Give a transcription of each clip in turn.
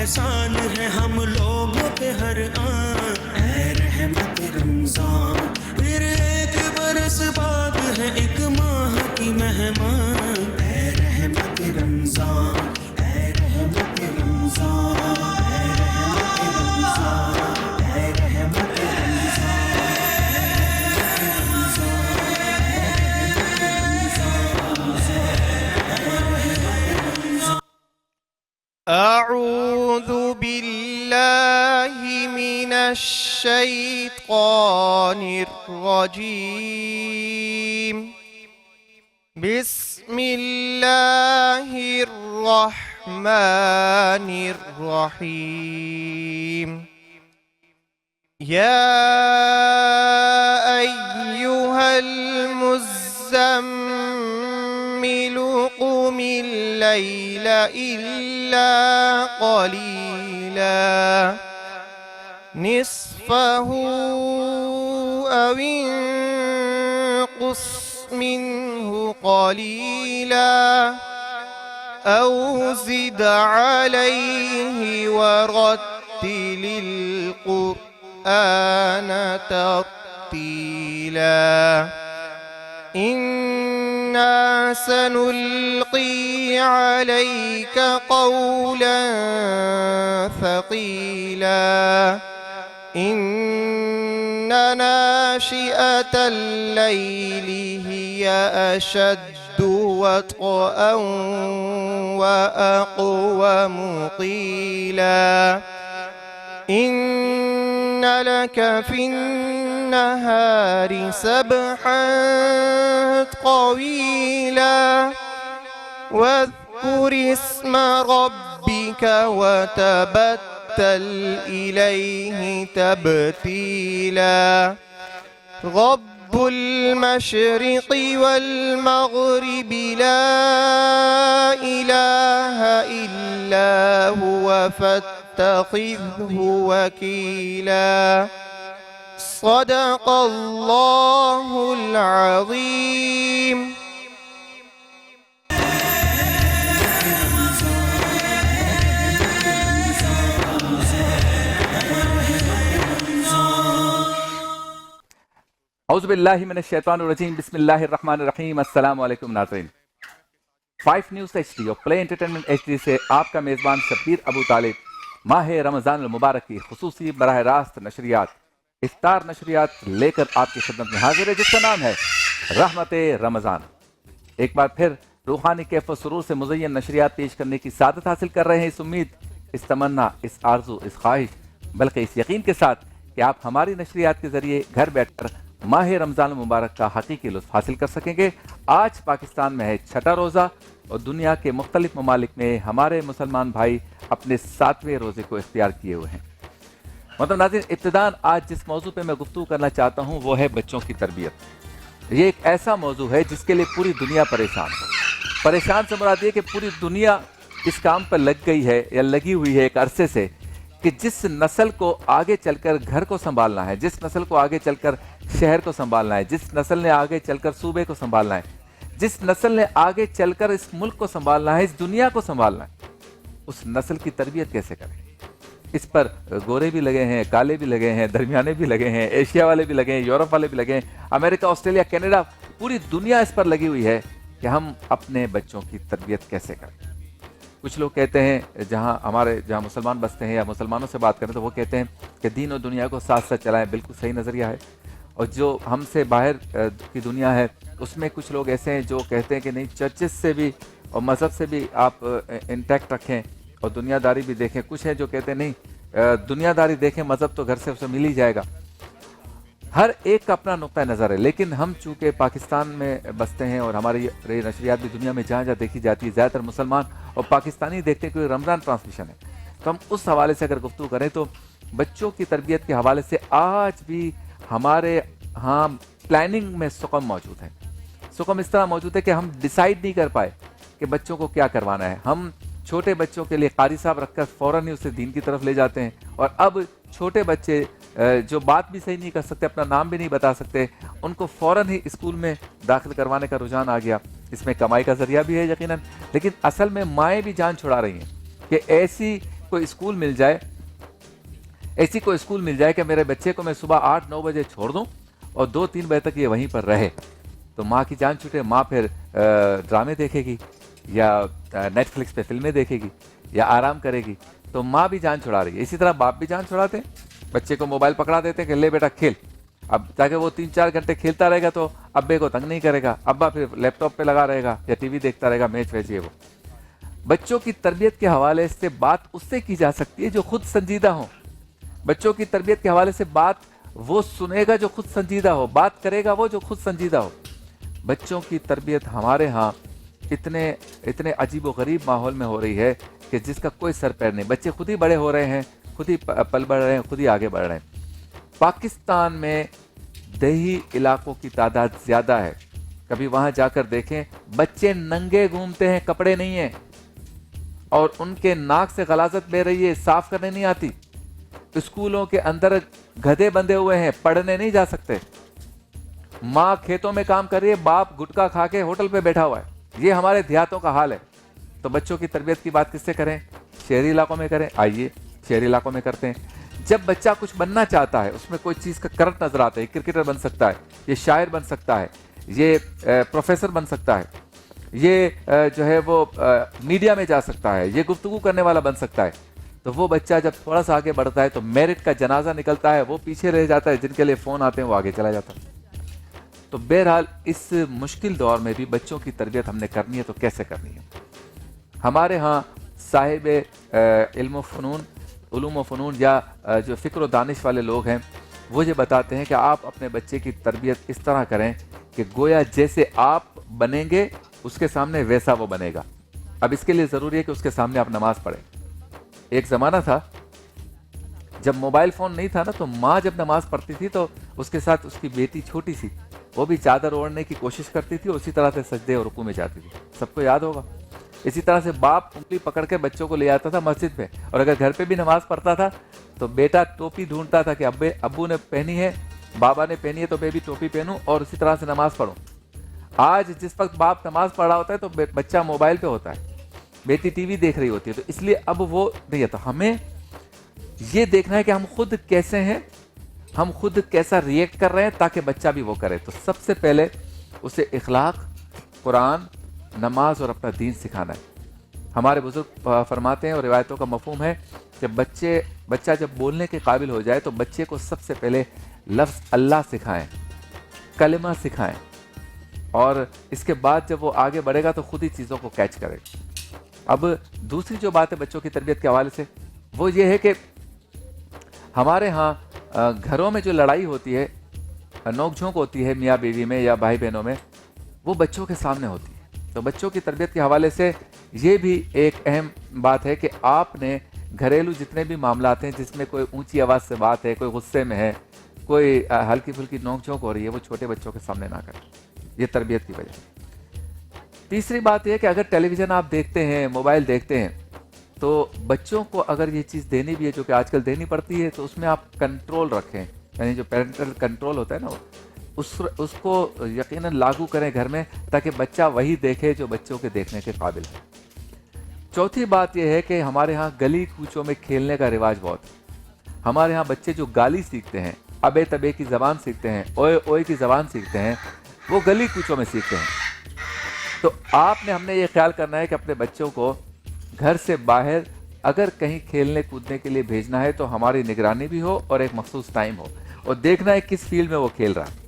احسان ہے ہم لوگوں پہ ہر آن، اے رحمت رمضان، پھر ایک برس بعد ہے ایک ماہ کی مہمان، اے رحمت رمضان، اے رحمت رمضان، اے رحمت رمضان، اے رحمت أعوذ بالله من الشيطان الرجيم. بسم الله الرحمن الرحيم. يا أيها المزمل قم الليل إلا قليلا نصفه أو انقص منه قليلا أو زد عليه ورتل القرآن ترتيلا. إنا سنلقي عليك قولا ثقيلا. إن ناشئة الليل هي أشد وطئا وأقوم قيلا. إن لك في النهار سبحا طويلا. واذكر اسم ربك وتبتل إليه تبتيلا. رب المشرق والمغرب لا إله إلا هو فاتخذه وكيلا. صدق الله العظيم. اعوذ باللہ من الشیطان الرجیم. بسم اللہ الرحمن الرحیم. السلام علیکم ناظرین. 5 نیوز ایچ ڈی اور پلے انٹرٹینمنٹ ایچ ڈی سے آپ کا میزبان شبیر ابو طالب ماہ رمضان المبارک کی خصوصی براہ راست نشریات افطار نشریات لے کر آپ کی خدمت میں حاضر ہے، جس کا نام ہے رحمت رمضان. ایک بار پھر روحانی کیف و سرور سے مزین نشریات پیش کرنے کی سعادت حاصل کر رہے ہیں، اس امید، اس تمنا، اس آرزو، اس خواہش، بلکہ اس یقین کے ساتھ کہ آپ ہماری نشریات کے ذریعے گھر بیٹھ کر ماہ رمضان المبارک کا حقیقی لطف حاصل کر سکیں گے. آج پاکستان میں ہے چھٹا روزہ اور دنیا کے مختلف ممالک میں ہمارے مسلمان بھائی اپنے 7ویں روزے کو اختیار کیے ہوئے ہیں. مطلب ناظرین، ابتداً آج جس موضوع پہ میں گفتگو کرنا چاہتا ہوں وہ ہے بچوں کی تربیت. یہ ایک ایسا موضوع ہے جس کے لیے پوری دنیا پریشان ہے. پریشان سے مراد یہ کہ پوری دنیا اس کام پر لگ گئی ہے یا لگی ہوئی ہے ایک عرصے سے کہ جس نسل کو آگے چل کر گھر کو سنبھالنا ہے، جس نسل کو آگے چل کر شہر کو سنبھالنا ہے، جس نسل نے آگے چل کر صوبے کو سنبھالنا ہے، جس نسل نے آگے چل کر اس ملک کو سنبھالنا ہے، اس دنیا کو سنبھالنا ہے، اس نسل کی تربیت کیسے کریں؟ اس پر گورے بھی لگے ہیں، کالے بھی لگے ہیں، درمیانے بھی لگے ہیں، ایشیا والے بھی لگے ہیں، یورپ والے بھی لگے ہیں، امریکہ، آسٹریلیا، کینیڈا، پوری دنیا اس پر لگی ہوئی ہے کہ ہم اپنے بچوں کی تربیت کیسے کریں. کچھ لوگ کہتے ہیں، جہاں مسلمان بستے ہیں یا مسلمانوں سے بات کریں تو وہ کہتے ہیں کہ دین و دنیا کو ساتھ ساتھ چلائیں. بالکل صحیح نظریہ ہے. اور جو ہم سے باہر کی دنیا ہے اس میں کچھ لوگ ایسے ہیں جو کہتے ہیں کہ نہیں، چرچز سے بھی اور مذہب سے بھی آپ انٹیکٹ رکھیں اور دنیا داری بھی دیکھیں. کچھ ہیں جو کہتے ہیں نہیں، دنیا داری دیکھیں، مذہب تو گھر سے اسے مل ہی جائے گا. ہر ایک کا اپنا نقطہ نظر ہے، لیکن ہم چونکہ پاکستان میں بستے ہیں اور ہماری نشریات بھی دنیا میں جہاں جہاں دیکھی جاتی ہے، زیادہ تر مسلمان اور پاکستانی دیکھتے ہیں کہ رمضان ٹرانسمیشن ہے، تو ہم اس حوالے سے اگر گفتگو کریں تو بچوں کی تربیت کے حوالے سے آج بھی ہمارے ہاں پلاننگ میں سقم موجود ہے. سقم اس طرح موجود ہے کہ ہم ڈیسائیڈ نہیں کر پائے کہ بچوں کو کیا کروانا ہے. ہم چھوٹے بچوں کے لیے قاری صاحب رکھ کر فوراً ہی اسے دین کی طرف لے جاتے ہیں، اور اب چھوٹے بچے جو بات بھی صحیح نہیں کر سکتے، اپنا نام بھی نہیں بتا سکتے، ان کو فوراً ہی اسکول میں داخل کروانے کا رجحان آ گیا. اس میں کمائی کا ذریعہ بھی ہے یقیناً، لیکن اصل میں مائیں بھی جان چھڑا رہی ہیں کہ ایسی کوئی اسکول مل جائے، ایسی کوئی اسکول مل جائے کہ میرے بچے کو میں صبح 8-9 بجے چھوڑ دوں اور 2-3 بجے تک یہ وہیں پر رہے، تو ماں کی جان چھوٹے، ماں پھر ڈرامے دیکھے گی یا نیٹ فلکس پہ فلمیں دیکھے گی یا آرام کرے گی، تو ماں بھی جان چھڑا رہی ہے۔ اسی طرح باپ بھی جان چھڑاتے ہیں، بچے کو موبائل پکڑا دیتے ہیں کہ لے بیٹا کھیل، اب تاکہ وہ 3-4 گھنٹے کھیلتا رہے گا تو ابے کو تنگ نہیں کرے گا، ابا پھر لیپ ٹاپ پہ لگا رہے گا یا ٹی وی دیکھتا رہے گا، میچ ویچ یہ وہ۔ بچوں کی تربیت کے حوالے سے بات اس سے کی جا سکتی ہے جو خود سنجیدہ ہوں، بچوں کی تربیت کے حوالے سے بات وہ سنے گا جو خود سنجیدہ ہو، بات کرے گا وہ جو خود سنجیدہ ہو۔ بچوں کی تربیت ہمارے ہاں اتنے عجیب و غریب ماحول میں ہو رہی ہے کہ جس کا کوئی سر پیر نہیں، بچے خود ہی بڑے ہو رہے ہیں، خود ہی پل بڑھ رہے ہیں، خود ہی آگے بڑھ رہے ہیں۔ پاکستان میں دیہی علاقوں کی تعداد زیادہ ہے، کبھی وہاں جا کر دیکھیں، بچے ننگے گھومتے ہیں، کپڑے نہیں ہیں، اور ان کے ناک سے غلاظت بہ رہی ہے، صاف کرنے نہیں آتی۔ اسکولوں کے اندر گدھے بندھے ہوئے ہیں، پڑھنے نہیں جا سکتے، ماں کھیتوں میں کام کر رہی ہے، باپ گٹکا کھا کے ہوٹل پہ بیٹھا ہوا ہے۔ یہ ہمارے دیہاتوں کا حال ہے۔ تو بچوں کی تربیت کی بات کس سے کریں؟ شہری علاقوں میں کریں۔ آئیے شہری علاقوں میں کرتے ہیں۔ جب بچہ کچھ بننا چاہتا ہے، اس میں کوئی چیز کا کرنٹ نظر آتا ہے، یہ کرکٹر بن سکتا ہے، یہ شاعر بن سکتا ہے، یہ پروفیسر بن سکتا ہے، یہ جو ہے وہ میڈیا میں جا سکتا ہے، یہ گفتگو کرنے والا بن سکتا ہے، تو وہ بچہ جب تھوڑا سا آگے بڑھتا ہے تو میرٹ کا جنازہ نکلتا ہے، وہ پیچھے رہ جاتا ہے، جن کے لیے فون آتے ہیں وہ آگے چلا جاتا ہے۔ تو بہرحال اس مشکل دور میں بھی بچوں کی تربیت ہم نے کرنی ہے تو کیسے کرنی ہے؟ ہمارے ہاں صاحب علوم و فنون یا جو فکر و دانش والے لوگ ہیں، وہ یہ بتاتے ہیں کہ آپ اپنے بچے کی تربیت اس طرح کریں کہ گویا جیسے آپ بنیں گے اس کے سامنے ویسا وہ بنے گا۔ اب اس کے لیے ضروری ہے کہ اس کے سامنے آپ نماز پڑھیں۔ ایک زمانہ تھا جب موبائل فون نہیں تھا نا، تو ماں جب نماز پڑھتی تھی تو اس کے ساتھ اس کی بیٹی چھوٹی سی وہ بھی چادر اوڑھنے کی کوشش کرتی تھی اور اسی طرح سے سجدے اور رکوع میں جاتی تھی، سب کو یاد ہوگا۔ اسی طرح سے باپ انگلی پکڑ کے بچوں کو لے آتا تھا مسجد میں، اور اگر گھر پہ بھی نماز پڑھتا تھا تو بیٹا ٹوپی ڈھونڈتا تھا کہ ابو نے پہنی ہے، بابا نے پہنی ہے تو میں بھی ٹوپی پہنوں اور اسی طرح سے نماز پڑھوں۔ آج جس وقت باپ نماز پڑھ رہا ہوتا ہے تو بچہ موبائل پہ ہوتا ہے، بیٹی ٹی وی دیکھ رہی ہوتی ہے، تو اس لیے اب وہ نہیں ہے۔ تو ہمیں یہ دیکھنا ہے کہ ہم خود کیسے ہیں، ہم خود کیسا ریئیکٹ کر رہے ہیں تاکہ بچہ بھی وہ کرے۔ تو سب سے پہلے اسے اخلاق، قرآن، نماز اور اپنا دین سکھانا ہے۔ ہمارے بزرگ فرماتے ہیں اور روایتوں کا مفہوم ہے کہ بچہ جب بولنے کے قابل ہو جائے تو بچے کو سب سے پہلے لفظ اللہ سکھائیں، کلمہ سکھائیں، اور اس کے بعد جب وہ آگے بڑھے گا تو خود ہی چیزوں کو کیچ کرے گا۔ اب دوسری جو بات ہے بچوں کی تربیت کے حوالے سے وہ یہ ہے کہ ہمارے ہاں گھروں میں جو لڑائی ہوتی ہے، نوک جھونک ہوتی ہے میاں بیوی میں یا بھائی بہنوں میں، وہ بچوں کے سامنے ہوتی ہے۔ تو بچوں کی تربیت کے حوالے سے یہ بھی ایک اہم بات ہے کہ آپ نے گھریلو جتنے بھی معاملات ہیں جس میں کوئی اونچی آواز سے بات ہے، کوئی غصے میں ہے، کوئی ہلکی پھلکی نوک جھونک ہو رہی ہے، وہ چھوٹے بچوں کے سامنے نہ کریں۔ یہ تربیت کی وجہ ہے۔ تیسری بات یہ ہے کہ اگر ٹیلی ویژن آپ دیکھتے ہیں، موبائل دیکھتے ہیں، تو بچوں کو اگر یہ چیز دینی بھی ہے جو کہ آج کل دینی پڑتی ہے، تو اس میں آپ کنٹرول رکھیں، یعنی جو پیرنٹل کنٹرول ہوتا ہے نا، اس کو یقیناً لاگو کریں گھر میں تاکہ بچہ وہی دیکھے جو بچوں کے دیکھنے کے قابل ہے۔ چوتھی بات یہ ہے کہ ہمارے ہاں گلی کوچوں میں کھیلنے کا رواج بہت ہے۔ ہمارے ہاں بچے جو گالی سیکھتے ہیں، ابے تبے کی زبان سیکھتے ہیں، اوئے اوئے کی زبان سیکھتے ہیں، وہ گلی کوچوں میں سیکھتے ہیں۔ تو ہم نے یہ خیال کرنا ہے کہ اپنے بچوں کو گھر سے باہر اگر کہیں کھیلنے کودنے کے لیے بھیجنا ہے تو ہماری نگرانی بھی ہو اور ایک مخصوص ٹائم ہو، اور دیکھنا ہے کس فیلڈ میں وہ کھیل رہا ہے۔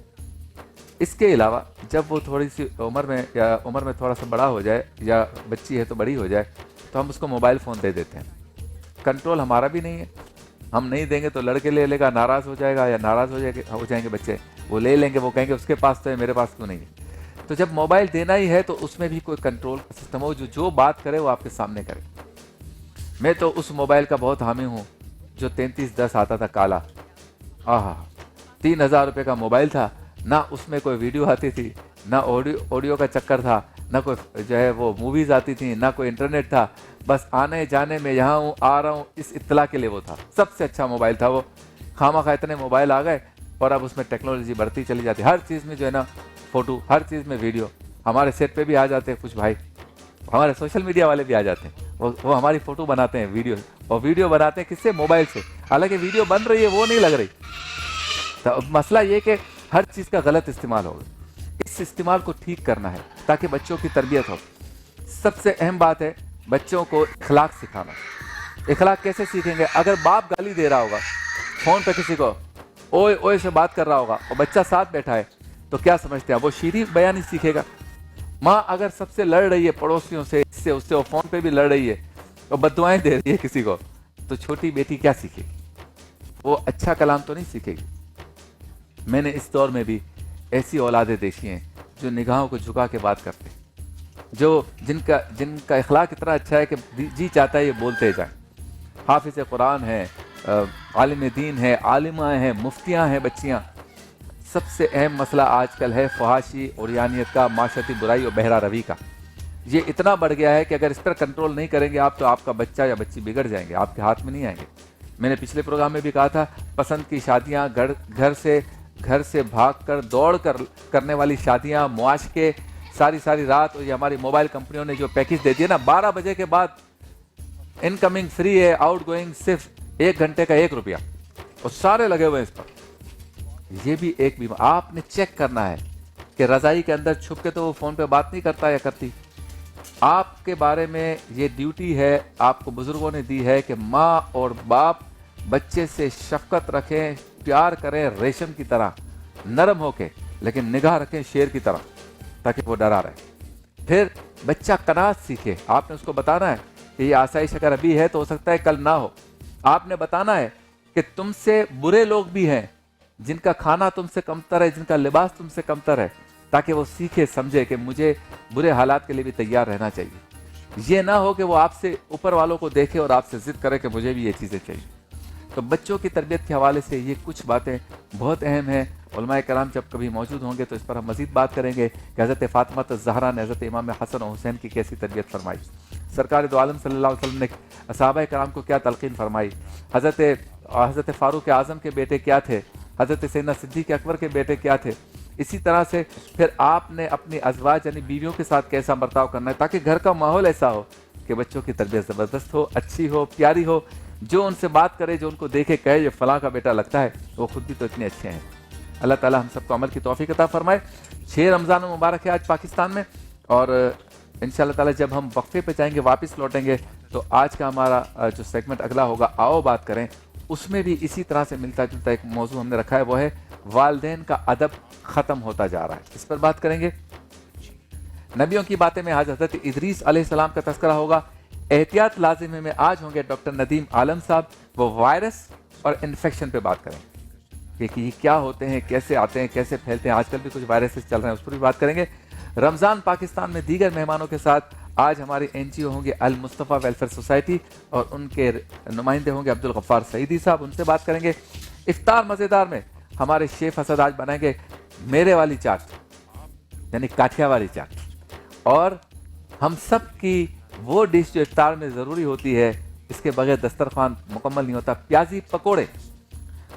اس کے علاوہ جب وہ تھوڑی سی عمر میں تھوڑا سا بڑا ہو جائے، یا بچی ہے تو بڑی ہو جائے، تو ہم اس کو موبائل فون دے دیتے ہیں۔ کنٹرول ہمارا بھی نہیں ہے، ہم نہیں دیں گے تو لڑکے لے لے گا، ناراض ہو جائے گا، یا ناراض ہو جائیں گے بچے، وہ لے لیں گے، وہ کہیں گے اس کے پاس تو ہے میرے پاس کیوں نہیں ہے۔ تو جب موبائل دینا ہی ہے تو اس میں بھی کوئی کنٹرول کا سسٹم ہو، جو بات کرے وہ آپ کے سامنے کرے۔ میں تو اس موبائل کا بہت حامی ہوں جو 3310 آتا تھا کالا، 3000 روپے کا موبائل تھا، نہ اس میں کوئی ویڈیو آتی تھی، نہ آڈیو کا چکر تھا، نہ کوئی جو ہے وہ موویز آتی تھیں، نہ کوئی انٹرنیٹ تھا، بس آنے جانے میں یہاں ہوں آ رہا ہوں اس اطلاع کے لیے وہ تھا۔ سب سے اچھا موبائل تھا وہ۔ خواہ اتنے موبائل آ گئے اور اب اس میں ٹیکنالوجی بڑھتی چلی جاتی، ہر چیز میں جو ہے نا فوٹو، ہر چیز میں ویڈیو۔ ہمارے سیٹ پہ بھی آ جاتے ہیں کچھ بھائی، ہمارے سوشل میڈیا والے بھی آ جاتے ہیں، وہ ہماری فوٹو بناتے ہیں ویڈیو، اور ویڈیو بناتے ہیں کس سے؟ موبائل سے، حالانکہ ویڈیو بن رہی ہے وہ نہیں لگ رہی. تو مسئلہ یہ کہ ہر چیز کا غلط استعمال ہوگا، اس استعمال کو ٹھیک کرنا ہے تاکہ بچوں کی تربیت ہو. سب سے اہم بات ہے بچوں کو اخلاق سکھانا. اخلاق کیسے سیکھیں گے؟ اگر باپ گالی دے رہا ہوگا فون پہ کسی کو، اوئے اوئے سے بات کر رہا ہوگا اور بچہ ساتھ بیٹھا ہے، تو کیا سمجھتے ہیں وہ شیریں بیان ہی سیکھے گا. ماں اگر سب سے لڑ رہی ہے، پڑوسیوں سے، اس سے اس سے، اور فون پہ بھی لڑ رہی ہے اور بددعائیں دے رہی ہے کسی کو، تو چھوٹی بیٹی کیا سیکھے گی؟ وہ اچھا کلام تو نہیں سیکھے گی. میں نے اس دور میں بھی ایسی اولادیں دیکھی ہیں جو نگاہوں کو جھکا کے بات کرتے ہیں، جن کا اخلاق اتنا اچھا ہے کہ جی چاہتا ہے یہ بولتے جائیں. حافظ قرآن ہے، عالم دین ہے، عالمہ ہیں، مفتیاں ہیں بچیاں. سب سے اہم مسئلہ آج کل ہے فحاشی، عریانیت کا، معاشرتی برائی اور بہرا روی کا. یہ اتنا بڑھ گیا ہے کہ اگر اس پر کنٹرول نہیں کریں گے آپ تو آپ کا بچہ یا بچی بگڑ جائیں گے، آپ کے ہاتھ میں نہیں آئیں گے. میں نے پچھلے پروگرام میں بھی کہا تھا، پسند کی شادیاں، گھر سے بھاگ کر دوڑ کر کرنے والی شادیاں، معاش کے ساری رات، اور یہ ہماری موبائل کمپنیوں نے جو پیکج دے دیا نا، 12 بجے کے بعد انکمنگ فری ہے، آؤٹ گوئنگ صرف 1 گھنٹے کا 1 روپیہ، اور سارے لگے ہوئے اس پر. یہ بھی ایک بیمار. آپ نے چیک کرنا ہے کہ رضائی کے اندر چھپ کے تو وہ فون پہ بات نہیں کرتا یا کرتی. آپ کے بارے میں یہ ڈیوٹی ہے، آپ کو بزرگوں نے دی ہے کہ ماں اور باپ بچے سے شفقت رکھیں، پیار کریں ریشم کی طرح، نرم ہو کے، لیکن نگاہ رکھیں شیر کی طرح تاکہ وہ ڈرا رہے. پھر بچہ قناعت سیکھے. آپ نے اس کو بتانا ہے کہ یہ آسائش اگر ابھی ہے تو ہو سکتا ہے کل نہ ہو. آپ نے بتانا ہے کہ تم سے برے لوگ بھی ہیں، جن کا کھانا تم سے کمتر ہے، جن کا لباس تم سے کمتر ہے، تاکہ وہ سیکھے سمجھے کہ مجھے برے حالات کے لیے بھی تیار رہنا چاہیے. یہ نہ ہو کہ وہ آپ سے اوپر والوں کو دیکھے اور آپ سے ضد کرے کہ مجھے بھی یہ چیزیں چاہیے. تو بچوں کی تربیت کے حوالے سے یہ کچھ باتیں بہت اہم ہیں. علماء کرام جب کبھی موجود ہوں گے تو اس پر ہم مزید بات کریں گے کہ حضرت فاطمہ الزہرا نے حضرت امام حسن و حسین کی کیسی تربیت فرمائی، سرکار دو عالم صلی اللہ علیہ وسلم نے صحابہ کرام کو کیا تلقین فرمائی، حضرت فاروق اعظم کے بیٹے کیا تھے، حضرت سیدنا صدیق اکبر کے بیٹے کیا تھے. اسی طرح سے پھر آپ نے اپنی ازواج یعنی بیویوں کے ساتھ کیسا برتاؤ کرنا ہے تاکہ گھر کا ماحول ایسا ہو کہ بچوں کی تربیت زبردست ہو، اچھی ہو، پیاری ہو. جو ان سے بات کرے، جو ان کو دیکھے کہے یہ فلاں کا بیٹا لگتا ہے، وہ خود بھی تو اتنے اچھے ہیں. اللہ تعالی ہم سب کو عمل کی توفیق عطا فرمائے. 6 رمضان مبارک ہے آج پاکستان میں، اور انشاءاللہ تعالی جب ہم وقفے پہ جائیں گے، واپس لوٹیں گے، تو آج کا ہمارا جو سیگمنٹ اگلا ہوگا آؤ بات کریں، اس میں بھی اسی طرح سے ملتا جلتا ایک موضوع ہم نے رکھا ہے، وہ ہے والدین کا ادب ختم ہوتا جا رہا ہے. اس پر بات کریں گے. نبیوں کی باتیں میں آج حضرت ادریس علیہ السلام کا تذکرہ ہوگا. احتیاط لازم ہے میں آج ہوں گے ڈاکٹر ندیم عالم صاحب، وہ وائرس اور انفیکشن پہ بات کریں کہ یہ کیا ہوتے ہیں، کیسے آتے ہیں، کیسے پھیلتے ہیں. آج کل بھی کچھ وائرسز چل رہے ہیں، اس پر بھی بات کریں گے. رمضان پاکستان میں دیگر مہمانوں کے ساتھ آج ہماری NGO ہوں گے المصطفیٰ ویلفیئر سوسائٹی، اور ان کے نمائندے ہوں گے عبدالغفار سعیدی صاحب، ان سے بات کریں گے. افطار مزیدار میں ہمارے شیف اسد آج بنائیں گے میرے والی چاٹ یعنی کاٹھیا والی چاٹ، اور ہم سب کی وہ ڈش جو افطار میں ضروری ہوتی ہے، اس کے بغیر دسترخوان مکمل نہیں ہوتا، پیازی پکوڑے.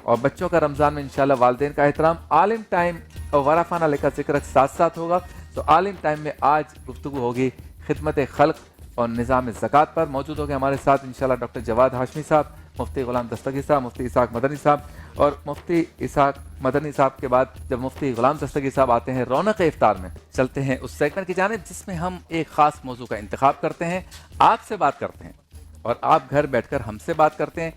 اور بچوں کا رمضان میں انشاءاللہ والدین کا احترام. عالم ٹائم اور ورافانہ لے کا ذکر ساتھ ساتھ ہوگا. تو عالم ٹائم میں آج گفتگو ہوگی خدمت خلق اور نظام زکوٰۃ پر. موجود ہوگے ہمارے ساتھ انشاءاللہ ڈاکٹر جواد ہاشمی صاحب، مفتی غلام دستگیر صاحب، مفتی اسحاق مدنی صاحب. اور مفتی اسحاق مدنی صاحب کے بعد جب مفتی غلام دستگیر صاحب آتے ہیں رونق افطار میں، چلتے ہیں اس سیگمنٹ کی جانب جس میں ہم ایک خاص موضوع کا انتخاب کرتے ہیں، آپ سے بات کرتے ہیں، اور آپ گھر بیٹھ کر ہم سے بات کرتے ہیں،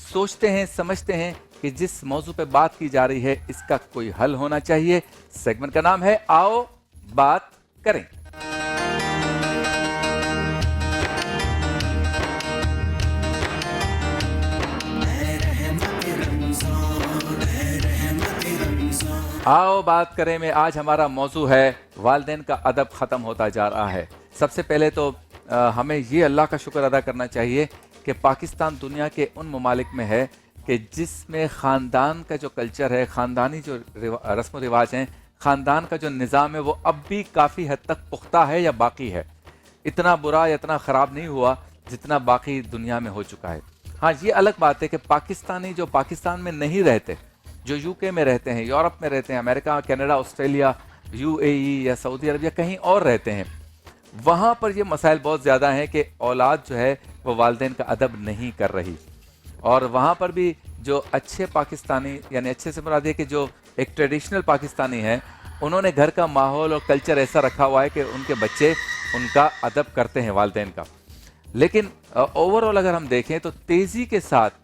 سوچتے ہیں، سمجھتے ہیں کہ جس موضوع پہ بات کی جا رہی ہے اس کا کوئی حل ہونا چاہیے. سیگمنٹ کا نام ہے آؤ بات کریں. آؤ بات کریں میں آج ہمارا موضوع ہے والدین کا ادب ختم ہوتا جا رہا ہے. سب سے پہلے تو ہمیں یہ اللہ کا شکر ادا کرنا چاہیے کہ پاکستان دنیا کے ان ممالک میں ہے کہ جس میں خاندان کا جو کلچر ہے، خاندانی جو رسم و رواج ہیں، خاندان کا جو نظام ہے، وہ اب بھی کافی حد تک پختہ ہے یا باقی ہے. اتنا برا یا اتنا خراب نہیں ہوا جتنا باقی دنیا میں ہو چکا ہے. ہاں یہ الگ بات ہے کہ پاکستانی جو پاکستان میں نہیں رہتے، جو UK میں رہتے ہیں، یورپ میں رہتے ہیں، امریکہ، کینیڈا، آسٹریلیا، UAE یا سعودی عرب یا کہیں اور رہتے ہیں، وہاں پر یہ مسائل بہت زیادہ ہیں کہ اولاد جو ہے وہ والدین کا ادب نہیں کر رہی، اور وہاں پر بھی جو اچھے پاکستانی، یعنی اچھے سے مراد ہے کہ جو ایک ٹریڈیشنل پاکستانی ہیں، انہوں نے گھر کا ماحول اور کلچر ایسا رکھا ہوا ہے کہ ان کے بچے ان کا ادب کرتے ہیں والدین کا. لیکن اوور آل اگر ہم دیکھیں تو تیزی کے ساتھ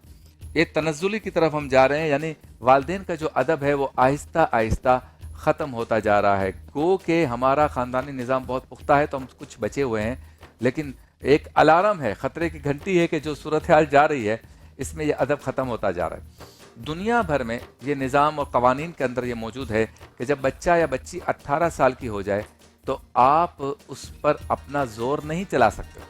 ایک تنزلی کی طرف ہم جا رہے ہیں، یعنی والدین کا جو ادب ہے وہ آہستہ آہستہ ختم ہوتا جا رہا ہے. گو کہ ہمارا خاندانی نظام بہت پختہ ہے تو ہم کچھ بچے ہوئے ہیں، لیکن ایک الارم ہے، خطرے کی گھنٹی ہے کہ جو صورتحال جا رہی ہے اس میں یہ ادب ختم ہوتا جا رہا ہے. دنیا بھر میں یہ نظام اور قوانین کے اندر یہ موجود ہے کہ جب بچہ یا بچی 18 سال کی ہو جائے تو آپ اس پر اپنا زور نہیں چلا سکتے.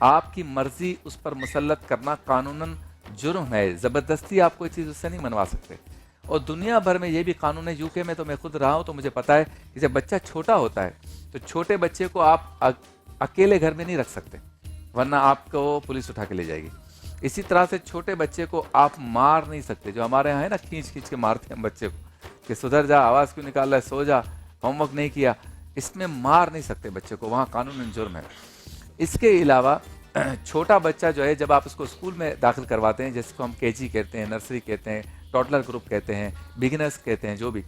آپ کی مرضی اس پر مسلط کرنا قانوناً جرم ہے. زبردستی آپ کوئی چیز اس سے نہیں منوا سکتے. اور دنیا بھر میں یہ بھی قانون ہے، یو کے میں تو میں خود رہا ہوں تو مجھے پتا ہے کہ جب بچہ چھوٹا ہوتا ہے تو چھوٹے بچے کو آپ اکیلے گھر میں نہیں رکھ سکتے، ورنہ آپ کو پولیس اٹھا کے لے جائے گی. اسی طرح سے چھوٹے بچے کو آپ مار نہیں سکتے، جو ہمارے یہاں ہے نا کھینچ کھینچ کے مارتے ہیں ہم بچے کو کہ سدھر جا، آواز کیوں نکال رہا ہے، سو جا، ہوم ورک نہیں کیا. اس میں مار نہیں سکتے بچے کو، وہاں قانون جرم ہے. اس کے علاوہ چھوٹا بچہ جو ہے جب آپ اس کو اسکول میں داخل کرواتے ہیں، جس کو ہم کے جی کہتے ہیں، نرسری کہتے ہیں، ٹوٹلر گروپ کہتے ہیں، بگنرز کہتے ہیں، جو بھی،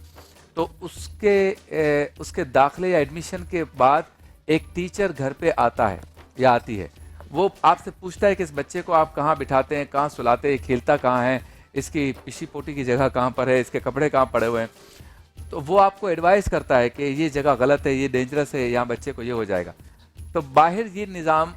تو اس کے داخلے یا ایڈمیشن کے بعد ایک ٹیچر گھر پہ آتا ہے یا آتی ہے. وہ آپ سے پوچھتا ہے کہ اس بچے کو آپ کہاں بٹھاتے ہیں، کہاں سلاتے ہیں، کھیلتا کہاں ہے، اس کی پشی پوٹی کی جگہ کہاں پر ہے، اس کے کپڑے کہاں پڑے ہوئے ہیں. تو وہ آپ کو ایڈوائز کرتا ہے کہ یہ جگہ غلط ہے، یہ ڈینجرس ہے، یہاں بچے کو یہ ہو جائے گا. تو باہر یہ نظام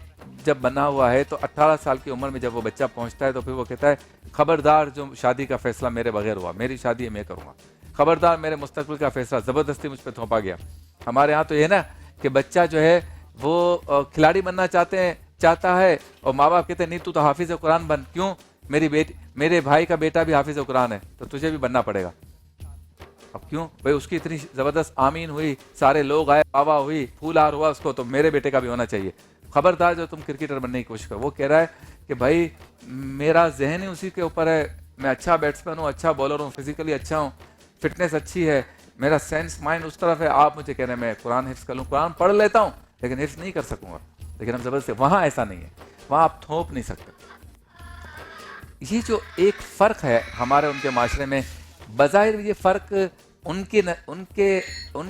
جب بنا ہوا ہے تو 18 سال کی عمر میں جب وہ بچہ پہنچتا ہے تو پھر وہ کہتا ہے خبردار، جو شادی کا فیصلہ میرے بغیر ہوا، میری شادی ہے میں کروں گا، خبردار میرے مستقبل کا فیصلہ زبردستی مجھ پہ تھوپا گیا. ہمارے ہاں تو یہ نا کہ بچہ جو ہے وہ کھلاڑی بننا چاہتا ہے اور ماں باپ کہتے ہیں نہیں تو حافظ قرآن بن. کیوں؟ میرے بھائی کا بیٹا بھی حافظ قرآن ہے تو تجھے بھی بننا پڑے گا. اب کیوں بھائی؟ اس کی اتنی زبردست آمین ہوئی، سارے لوگ آئے، واہ واہ ہوئی، پھول ہار ہوا اس کو، تو میرے بیٹے کا بھی ہونا چاہیے. خبردار جو تم کرکٹر بننے کی کوشش کرو. وہ کہہ رہا ہے کہ بھائی میرا ذہن ہی اسی کے اوپر ہے، میں اچھا بیٹسمین ہوں، اچھا بالر ہوں، فزیکلی اچھا ہوں، فٹنس اچھی ہے، میرا سینس مائنڈ اس طرف ہے. آپ مجھے کہہ رہے ہیں میں قرآن حفظ کر لوں، قرآن پڑھ لیتا ہوں لیکن حفظ نہیں کر سکوں گا. لیکن ہم زبردست، وہاں ایسا نہیں ہے، وہاں آپ تھوپ نہیں سکتے. یہ جو ایک فرق ہے ہمارے ان کے معاشرے میں، بظاہر یہ فرق ان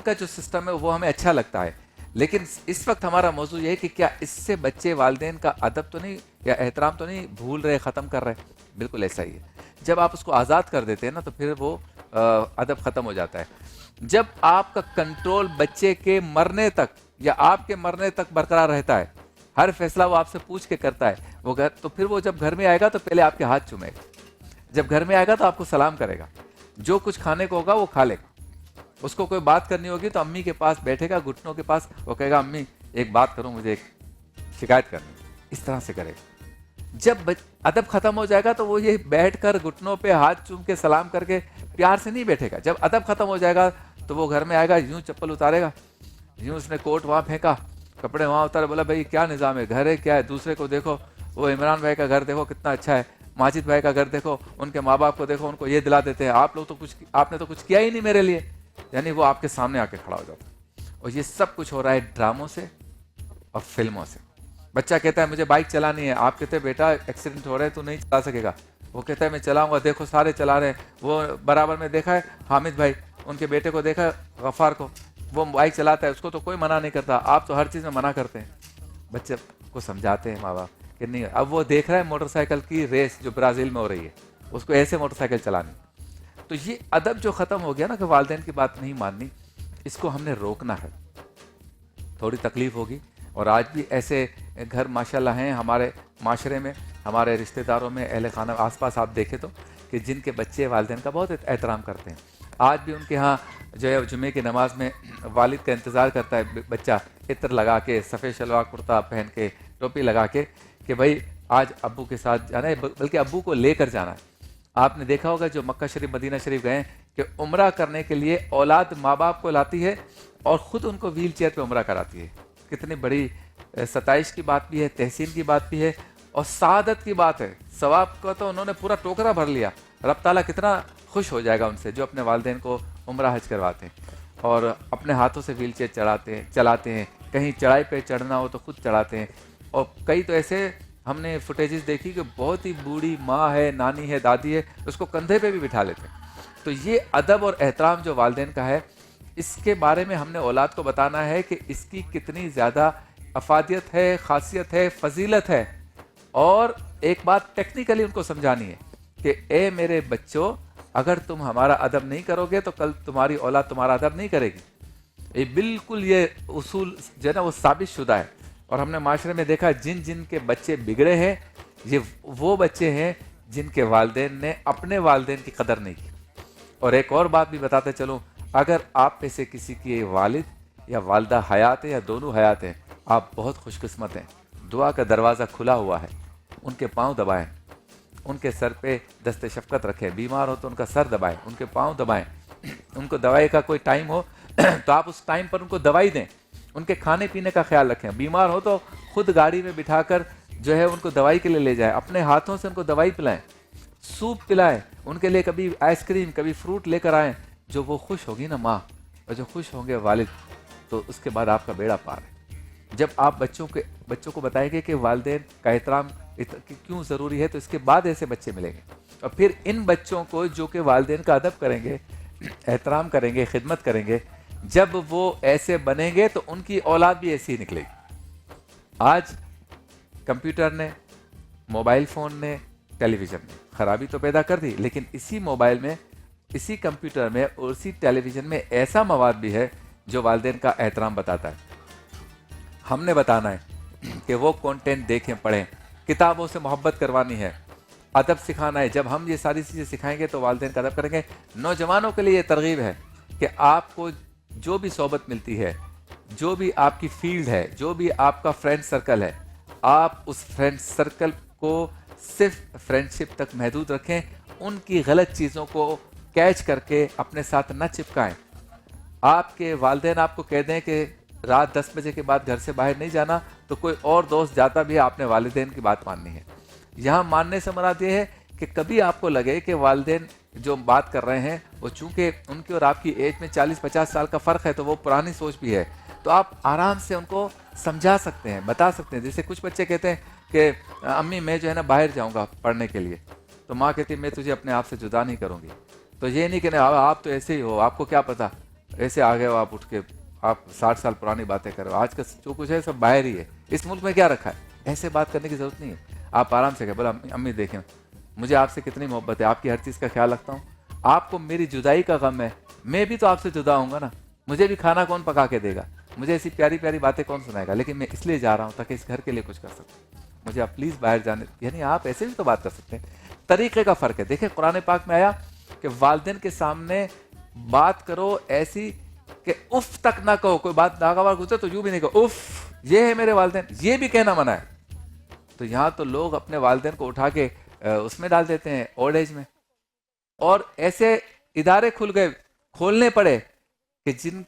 کا جو سسٹم ہے وہ ہمیں اچھا لگتا ہے، لیکن اس وقت ہمارا موضوع یہ ہے کہ کیا اس سے بچے والدین کا ادب تو نہیں یا احترام تو نہیں بھول رہے، ختم کر رہے؟ بالکل ایسا ہی ہے. جب آپ اس کو آزاد کر دیتے ہیں نا تو پھر وہ ادب ختم ہو جاتا ہے. جب آپ کا کنٹرول بچے کے مرنے تک یا آپ کے مرنے تک برقرار رہتا ہے، ہر فیصلہ وہ آپ سے پوچھ کے کرتا ہے، تو پھر وہ جب گھر میں آئے گا تو پہلے آپ کے ہاتھ چومے گا، جب گھر میں آئے گا تو آپ کو سلام کرے گا، جو کچھ کھانے کو ہوگا وہ کھا لے گا. اس کو کوئی بات کرنی ہوگی تو امی کے پاس بیٹھے گا، گھٹنوں کے پاس، وہ کہے گا امی ایک بات کروں، مجھے ایک شکایت کرنی. اس طرح سے کرے گا. جب ادب ختم ہو جائے گا تو وہ یہ بیٹھ کر گھٹنوں پہ ہاتھ چوم کے سلام کر کے پیار سے نہیں بیٹھے گا. جب ادب ختم ہو جائے گا تو وہ گھر میں آئے گا، یوں چپل اتارے گا، یوں اس نے کوٹ وہاں پھینکا، کپڑے وہاں اتارے، بولا بھائی کیا نظام ہے، گھر ہے کیا ہے؟ دوسرے کو دیکھو، وہ عمران بھائی کا گھر دیکھو کتنا اچھا ہے، ماجد بھائی کا گھر دیکھو، ان کے ماں باپ کو دیکھو، ان کو یہ دلا دیتے ہیں، آپ نے تو کچھ کیا ہی نہیں میرے لیے. یعنی وہ آپ کے سامنے آ کے کھڑا ہو جاتا ہے. اور یہ سب کچھ ہو رہا ہے ڈراموں سے اور فلموں سے. بچہ کہتا ہے مجھے بائک چلانی ہے، آپ کہتے ہیں بیٹا ایکسیڈنٹ ہو رہا ہے تو نہیں چلا سکے گا. وہ کہتا ہے میں چلاؤں گا، دیکھو سارے چلا رہے ہیں. وہ برابر میں دیکھا ہے حامد بھائی، ان کے بیٹے کو دیکھا ہے غفار کو، وہ بائک چلاتا ہے، اس کو تو کوئی منع نہیں کرتا. آپ تو ہر چیز میں منع کرتے ہیں. بچے کو سمجھاتے ہیں ماں باپ کہ نہیں. اب وہ دیکھ رہا ہے موٹر سائیکل کی ریس جو برازیل میں ہو رہی ہے، اس کو ایسے موٹر سائیکل چلانی. تو یہ ادب جو ختم ہو گیا نا کہ والدین کی بات نہیں ماننی، اس کو ہم نے روکنا ہے. تھوڑی تکلیف ہوگی. اور آج بھی ایسے گھر ماشاءاللہ ہیں ہمارے معاشرے میں، ہمارے رشتہ داروں میں، اہل خانہ آس پاس آپ دیکھیں تو کہ جن کے بچے والدین کا بہت احترام کرتے ہیں. آج بھی ان کے ہاں جو ہے جمعے کی نماز میں والد کا انتظار کرتا ہے بچہ، عطر لگا کے، سفید شلوار کرتا پہن کے، ٹوپی لگا کے، کہ بھائی آج ابو کے ساتھ جانا ہے، بلکہ ابو کو لے کر جانا ہے. آپ نے دیکھا ہوگا جو مکہ شریف مدینہ شریف گئے کہ عمرہ کرنے کے لیے اولاد ماں باپ کو لاتی ہے اور خود ان کو ویل چیئر پہ عمرہ کراتی ہے. کتنی بڑی ستائش کی بات بھی ہے، تحسین کی بات بھی ہے اور سعادت کی بات ہے. ثواب کا تو انہوں نے پورا ٹوکرا بھر لیا. رب تعالیٰ کتنا خوش ہو جائے گا ان سے جو اپنے والدین کو عمرہ حج کرواتے ہیں اور اپنے ہاتھوں سے ویل چیئر چلاتے ہیں. کہیں چڑھائی پہ چڑھنا ہو تو خود چڑھاتے ہیں. اور کئی تو ایسے ہم نے فوٹیجز دیکھی کہ بہت ہی بوڑھی ماں ہے, نانی ہے, دادی ہے, اس کو کندھے پہ بھی بٹھا لیتے ہیں. تو یہ ادب اور احترام جو والدین کا ہے, اس کے بارے میں ہم نے اولاد کو بتانا ہے کہ اس کی کتنی زیادہ افادیت ہے, خاصیت ہے, فضیلت ہے. اور ایک بات ٹیکنیکلی ان کو سمجھانی ہے کہ اے میرے بچوں, اگر تم ہمارا ادب نہیں کرو گے تو کل تمہاری اولاد تمہارا ادب نہیں کرے گی. یہ بالکل یہ اصول جو ہے نا وہ ثابت شدہ ہے. اور ہم نے معاشرے میں دیکھا جن کے بچے بگڑے ہیں, یہ وہ بچے ہیں جن کے والدین نے اپنے والدین کی قدر نہیں کی. اور ایک اور بات بھی بتاتے چلوں, اگر آپ میں سے کسی کی والد یا والدہ حیات ہے یا دونوں حیات ہیں, آپ بہت خوش قسمت ہیں. دعا کا دروازہ کھلا ہوا ہے. ان کے پاؤں دبائیں, ان کے سر پہ دست شفقت رکھیں. بیمار ہو تو ان کا سر دبائیں, ان کے پاؤں دبائیں. ان کو دوائی کا کوئی ٹائم ہو تو آپ اس ٹائم پر ان کو دوائی دیں. ان کے کھانے پینے کا خیال رکھیں. بیمار ہو تو خود گاڑی میں بٹھا کر جو ہے ان کو دوائی کے لیے لے جائیں. اپنے ہاتھوں سے ان کو دوائی پلائیں, سوپ پلائیں. ان کے لیے کبھی آئس کریم, کبھی فروٹ لے کر آئیں. جو وہ خوش ہوگی نا ماں, اور جو خوش ہوں گے والد, تو اس کے بعد آپ کا بیڑا پار ہے. جب آپ بچوں کو بتائیں گے کہ والدین کا احترام کیوں ضروری ہے, تو اس کے بعد ایسے بچے ملیں گے. اور پھر ان بچوں کو جو کہ والدین کا ادب کریں گے, احترام کریں گے, خدمت کریں گے, جب وہ ایسے بنیں گے تو ان کی اولاد بھی ایسی ہی نکلے گی. آج کمپیوٹر نے, موبائل فون نے, ٹیلی ویژن نے خرابی تو پیدا کر دی, لیکن اسی موبائل میں, اسی کمپیوٹر میں اور اسی ٹیلی ویژن میں ایسا مواد بھی ہے جو والدین کا احترام بتاتا ہے. ہم نے بتانا ہے کہ وہ کنٹینٹ دیکھیں, پڑھیں. کتابوں سے محبت کروانی ہے, ادب سکھانا ہے. جب ہم یہ ساری چیزیں سکھائیں گے تو والدین کا ادب کریں گے. نوجوانوں کے لیے یہ ترغیب ہے کہ آپ کو جو بھی صحبت ملتی ہے, جو بھی آپ کی فیلڈ ہے, جو بھی آپ کا فرینڈ سرکل ہے, آپ اس فرینڈ سرکل کو صرف فرینڈ شپ تک محدود رکھیں. ان کی غلط چیزوں کو کیچ کر کے اپنے ساتھ نہ چپکائیں. آپ کے والدین آپ کو کہہ دیں کہ رات 10 بجے کے بعد گھر سے باہر نہیں جانا, تو کوئی اور دوست جاتا بھی ہے, آپ نے والدین کی بات ماننی ہے. یہاں ماننے سے مراد یہ ہے کہ کبھی آپ کو لگے کہ والدین جو بات کر رہے ہیں وہ چونکہ ان کی اور آپ کی ایج میں 40-50 سال کا فرق ہے, تو وہ پرانی سوچ بھی ہے, تو آپ آرام سے ان کو سمجھا سکتے ہیں, بتا سکتے ہیں. جیسے کچھ بچے کہتے ہیں کہ امی میں جو ہے نا باہر جاؤں گا پڑھنے کے لیے, تو ماں کہتی ہے میں تجھے اپنے آپ سے جدا نہیں کروں گی. تو یہ نہیں کہ آپ تو ایسے ہی ہو, آپ کو کیا پتا, ایسے آگے ہو آپ اٹھ کے, آپ 60 سال پرانی باتیں کرو, آج کا جو کچھ ہے سب باہر ہی ہے, اس ملک میں کیا رکھا ہے. ایسے بات کرنے کی ضرورت نہیں ہے. آپ آرام سے کہیں, بولا امی دیکھیں مجھے آپ سے کتنی محبت ہے, آپ کی ہر چیز کا خیال رکھتا ہوں, آپ کو میری جدائی کا غم ہے, میں بھی تو آپ سے جدا ہوں گا نا, مجھے بھی کھانا کون پکا کے دے گا, مجھے ایسی پیاری پیاری باتیں کون سنائے گا, لیکن میں اس لیے جا رہا ہوں تاکہ اس گھر کے لیے کچھ کر سکوں, مجھے آپ پلیز باہر جانے. یعنی آپ ایسے بھی تو بات کر سکتے ہیں. طریقے کا فرق ہے. دیکھیں قرآن پاک میں آیا کہ والدین کے سامنے بات کرو ایسی کہ اف تک نہ کہو. کوئی بات ناگوار گزرے تو یوں بھی نہیں کہو اف, یہ ہے میرے والدین, یہ بھی کہنا منع ہے. تو یہاں تو لوگ اپنے والدین کو اٹھا کے اس میں ڈال دیتے ہیں, اولڈ ایج میں. اور ایسے ادارے کھولنے پڑے کہ جن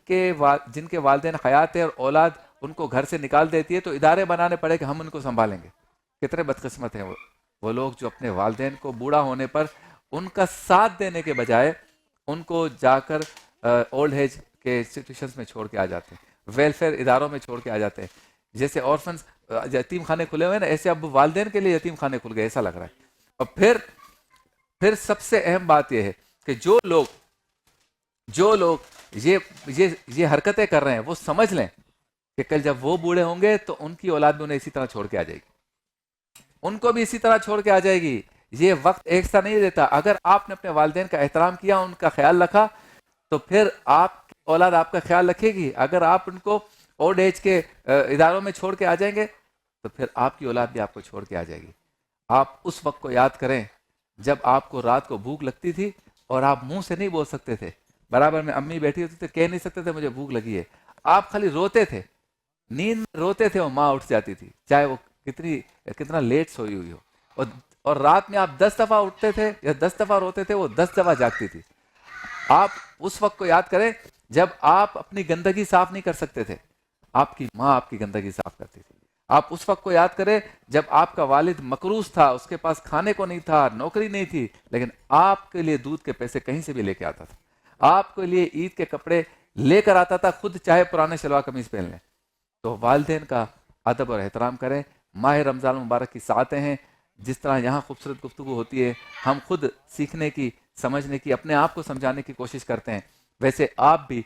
کے والدین حیات ہے اور اولاد ان کو گھر سے نکال دیتی ہے, تو ادارے بنانے پڑے کہ ہم ان کو سنبھالیں گے. کتنے بدقسمت ہیں وہ لوگ جو اپنے والدین کو بوڑھا ہونے پر ان کا ساتھ دینے کے بجائے ان کو جا کر اولڈ ایج کے انسٹیٹیوشنز میں چھوڑ کے آ جاتے ہیں, ویلفیئر اداروں میں چھوڑ کے آ جاتے ہیں. جیسے اورفنز یتیم خانے کھلے ہوئے نا, ایسے اب والدین کے لیے یتیم خانے کھل گئے, ایسا لگ رہا ہے. اور پھر سب سے اہم بات یہ ہے کہ جو لوگ یہ حرکتیں کر رہے ہیں وہ سمجھ لیں کہ کل جب وہ بوڑھے ہوں گے تو ان کی اولاد بھی انہیں اسی طرح چھوڑ کے آ جائے گی, ان کو بھی اسی طرح چھوڑ کے آ جائے گی. یہ وقت ایک سا نہیں دیتا. اگر آپ نے اپنے والدین کا احترام کیا, ان کا خیال رکھا, تو پھر آپ کی اولاد آپ کا خیال رکھے گی. اگر آپ ان کو اولڈ ایج کے اداروں میں چھوڑ کے آ جائیں گے تو پھر آپ کی اولاد بھی آپ کو چھوڑ کے آ جائے گی. آپ اس وقت کو یاد کریں جب آپ کو رات کو بھوک لگتی تھی اور آپ منہ سے نہیں بول سکتے تھے, برابر میں امی بیٹھی ہوتی تھی, کہہ نہیں سکتے تھے مجھے بھوک لگی ہے, آپ خالی روتے تھے, نیند میں روتے تھے, اور ماں اٹھ جاتی تھی چاہے وہ کتنا لیٹ سوئی ہوئی ہو, اور رات میں آپ 10 دفعہ اٹھتے تھے یا 10 دفعہ روتے تھے, وہ 10 دفعہ جاگتی تھی. آپ اس وقت کو یاد کریں جب آپ اپنی گندگی صاف نہیں کر سکتے تھے, آپ کی ماں آپ کی گندگی صاف کرتی تھی. آپ اس وقت کو یاد کریں جب آپ کا والد مقروض تھا, اس کے پاس کھانے کو نہیں تھا, نوکری نہیں تھی, لیکن آپ کے لیے دودھ کے پیسے کہیں سے بھی لے کے آتا تھا, آپ کے لیے عید کے کپڑے لے کر آتا تھا, خود چاہے پرانے شلوار قمیض پہن لیں. تو والدین کا ادب اور احترام کریں. ماہ رمضان المبارک کی ساعتیں ہیں. جس طرح یہاں خوبصورت گفتگو ہوتی ہے, ہم خود سیکھنے کی, سمجھنے کی, اپنے آپ کو سمجھانے کی کوشش کرتے ہیں. ویسے آپ بھی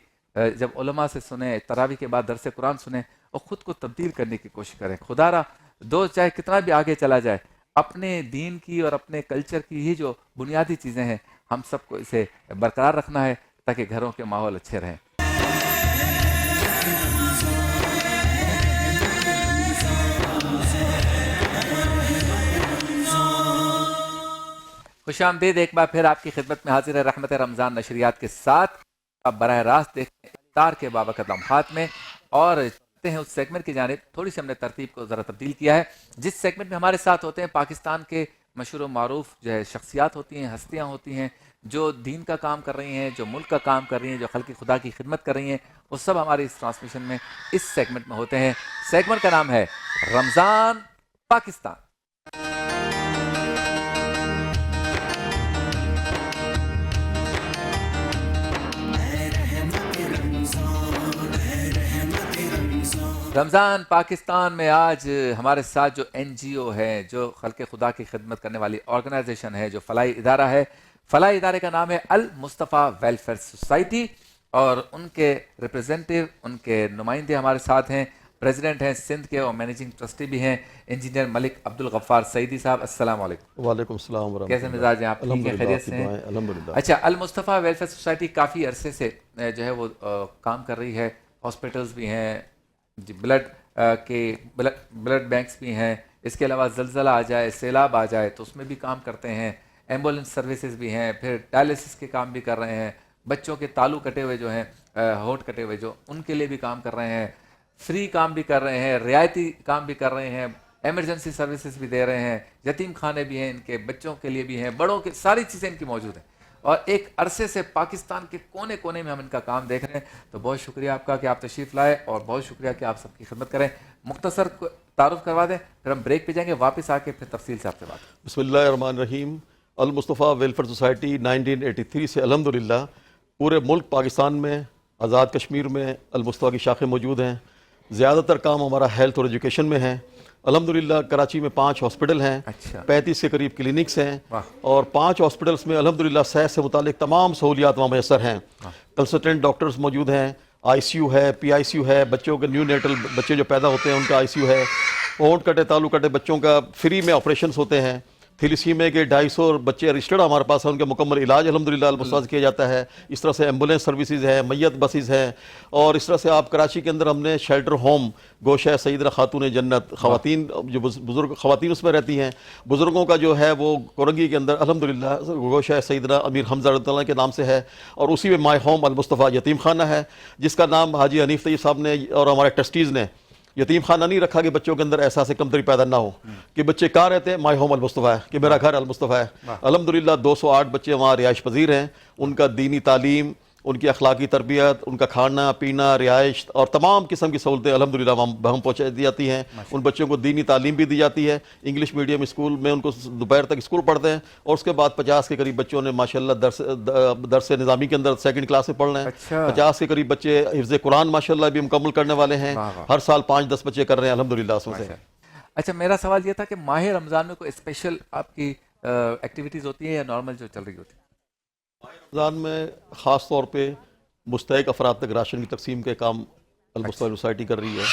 جب علماء سے سنیں, تراویح کے بعد درس قرآن سنیں اور خود کو تبدیل کرنے کی کوشش کریں. خدا را دو چاہے کتنا بھی آگے چلا جائے, اپنے دین کی اور اپنے کلچر کی یہ جو بنیادی چیزیں ہیں ہم سب کو اسے برقرار رکھنا ہے تاکہ گھروں کے ماحول اچھے رہیں. خوش آمدید ایک بار پھر آپ کی خدمت میں حاضر ہے رحمت رمضان نشریات کے ساتھ. آپ براہ راست دیکھیں افطار کے بابرکت لمحات میں, اور چلتے ہیں اس سیگمنٹ کی جانب. تھوڑی سی ہم نے ترتیب کو ذرا تبدیل کیا ہے. جس سیگمنٹ میں ہمارے ساتھ ہوتے ہیں پاکستان کے مشہور و معروف جو ہے شخصیات ہوتی ہیں, ہستیاں ہوتی ہیں, جو دین کا کام کر رہی ہیں, جو ملک کا کام کر رہی ہیں, جو خلق خدا کی خدمت کر رہی ہیں, وہ سب ہماری اس ٹرانسمیشن میں اس سیگمنٹ میں ہوتے ہیں. سیگمنٹ کا نام ہے رمضان پاکستان. رمضان پاکستان میں آج ہمارے ساتھ جو این جی او ہے, جو خلق خدا کی خدمت کرنے والی آرگنائزیشن ہے, جو فلاحی ادارہ ہے, فلاحی ادارے کا نام ہے المصطفیٰ ویلفیئر سوسائٹی, اور ان کے ریپریزنٹیو, ان کے نمائندے ہمارے ساتھ ہیں. پریزیڈنٹ ہیں سندھ کے اور مینیجنگ ٹرسٹی بھی ہیں انجینئر ملک عبدالغفار سعیدی صاحب. السلام علیکم. وعلیکم السلام ورحمۃ اللہ. کیسے مزاج ہیں آپ؟ ٹھیک ہیں, خیریت سے ہیں؟ الحمدللہ. اچھا, المصطفیٰ ویلفیئر سوسائٹی کافی عرصے سے جو ہے وہ کام کر رہی ہے. ہاسپٹلز بھی ہیں, بلڈ بینکس بھی ہیں, اس کے علاوہ زلزلہ آ جائے, سیلاب آ جائے تو اس میں بھی کام کرتے ہیں. ایمبولنس سروسز بھی ہیں, پھر ڈائلسس کے کام بھی کر رہے ہیں. بچوں کے تالو کٹے ہوئے جو ہیں, ہونٹ کٹے ہوئے جو, ان کے لیے بھی کام کر رہے ہیں. فری کام بھی کر رہے ہیں, رعایتی کام بھی کر رہے ہیں, ایمرجنسی سروسز بھی دے رہے ہیں, یتیم خانے بھی ہیں, ان کے بچوں کے لیے بھی ہیں, بڑوں کے, ساری چیزیں ان کی موجود ہیں. اور ایک عرصے سے پاکستان کے کونے کونے میں ہم ان کا کام دیکھ رہے ہیں. تو بہت شکریہ آپ کا کہ آپ تشریف لائے, اور بہت شکریہ کہ آپ سب کی خدمت کریں. مختصر تعارف کروا دیں, پھر ہم بریک پہ جائیں گے, واپس آ کے پھر تفصیل سے آپ سے بات. بسم اللہ الرحمن الرحیم. المصطفیٰ ویلفیئر سوسائٹی 1983 سے الحمدللہ پورے ملک پاکستان میں, آزاد کشمیر میں المصطفیٰ کی شاخیں موجود ہیں. زیادہ تر کام ہمارا ہیلتھ اور ایجوکیشن میں ہے. الحمدللہ کراچی میں 5 ہاسپٹل ہیں, 35 کے قریب کلینکس ہیں, اور 5 ہاسپٹلس میں الحمدللہ صحت سے متعلق تمام سہولیات وہاں میسر ہیں. کنسلٹنٹ ڈاکٹرز موجود ہیں, آئی سی یو ہے, پی آئی سی یو ہے, بچوں کے نیو نیٹل بچے جو پیدا ہوتے ہیں ان کا آئی سی یو ہے, ہونٹ کٹے تالو کٹے بچوں کا فری میں آپریشنز ہوتے ہیں. تھیلیسیمیا کے 250 بچے رجسٹرڈ ہمارے پاس ہیں, ان کا مکمل علاج الحمدللہ المصطفیٰ سے کیا جاتا ہے. اس طرح سے ایمبولینس سروسز ہیں, میت بسز ہیں, اور اس طرح سے آپ کراچی کے اندر ہم نے شیلٹر ہوم گوشہ سیدہ خاتون جنت, خواتین جو بزرگ خواتین اس میں رہتی ہیں, بزرگوں کا جو ہے وہ کورنگی کے اندر الحمدللہ گوشہ سیدنا امیر حمزہ رضی اللہ عنہ کے نام سے ہے, اور اسی میں مائی ہوم المصطفیٰ یتیم خانہ ہے, جس کا نام حاجی حنیف طیب صاحب نے اور ہمارے ٹرسٹیز نے یتیم خانہ نہیں رکھا کہ بچوں کے اندر احساس کمتری پیدا نہ ہو کہ بچے کہاں رہتے ہیں, مائی ہوم المصطفیٰ ہے, کہ میرا گھر المصطفیٰ ہے. الحمدللہ 208 بچے وہاں رہائش پذیر ہیں. ان کا دینی تعلیم, ان کی اخلاقی تربیت, ان کا کھانا پینا, رہائش اور تمام قسم کی سہولتیں الحمدللہ وہاں پہنچائی دی جاتی ہیں. ان بچوں کو دینی تعلیم بھی دی جاتی ہے. انگلش میڈیم اسکول میں ان کو دوپہر تک اسکول پڑھتے ہیں, اور اس کے بعد 50 کے قریب بچوں نے ماشاءاللہ درس نظامی کے اندر 2nd کلاس میں پڑھ رہے ہیں. 50 کے قریب بچے حفظ قرآن ماشاءاللہ بھی مکمل کرنے والے ہیں. ہر سال 5-10 بچے کر رہے ہیں الحمدللہ اس میں سے. اچھا, میرا سوال یہ تھا کہ ماہ رمضان میں کوئی اسپیشل آپ کی ایکٹیویٹیز ہوتی ہیں یا نارمل جو چل رہی ہوتی ہے؟ رمضان میں خاص طور پہ مستحق افراد تک راشن کی تقسیم کے کام المصطفیٰ سوسائٹی کر رہی ہے.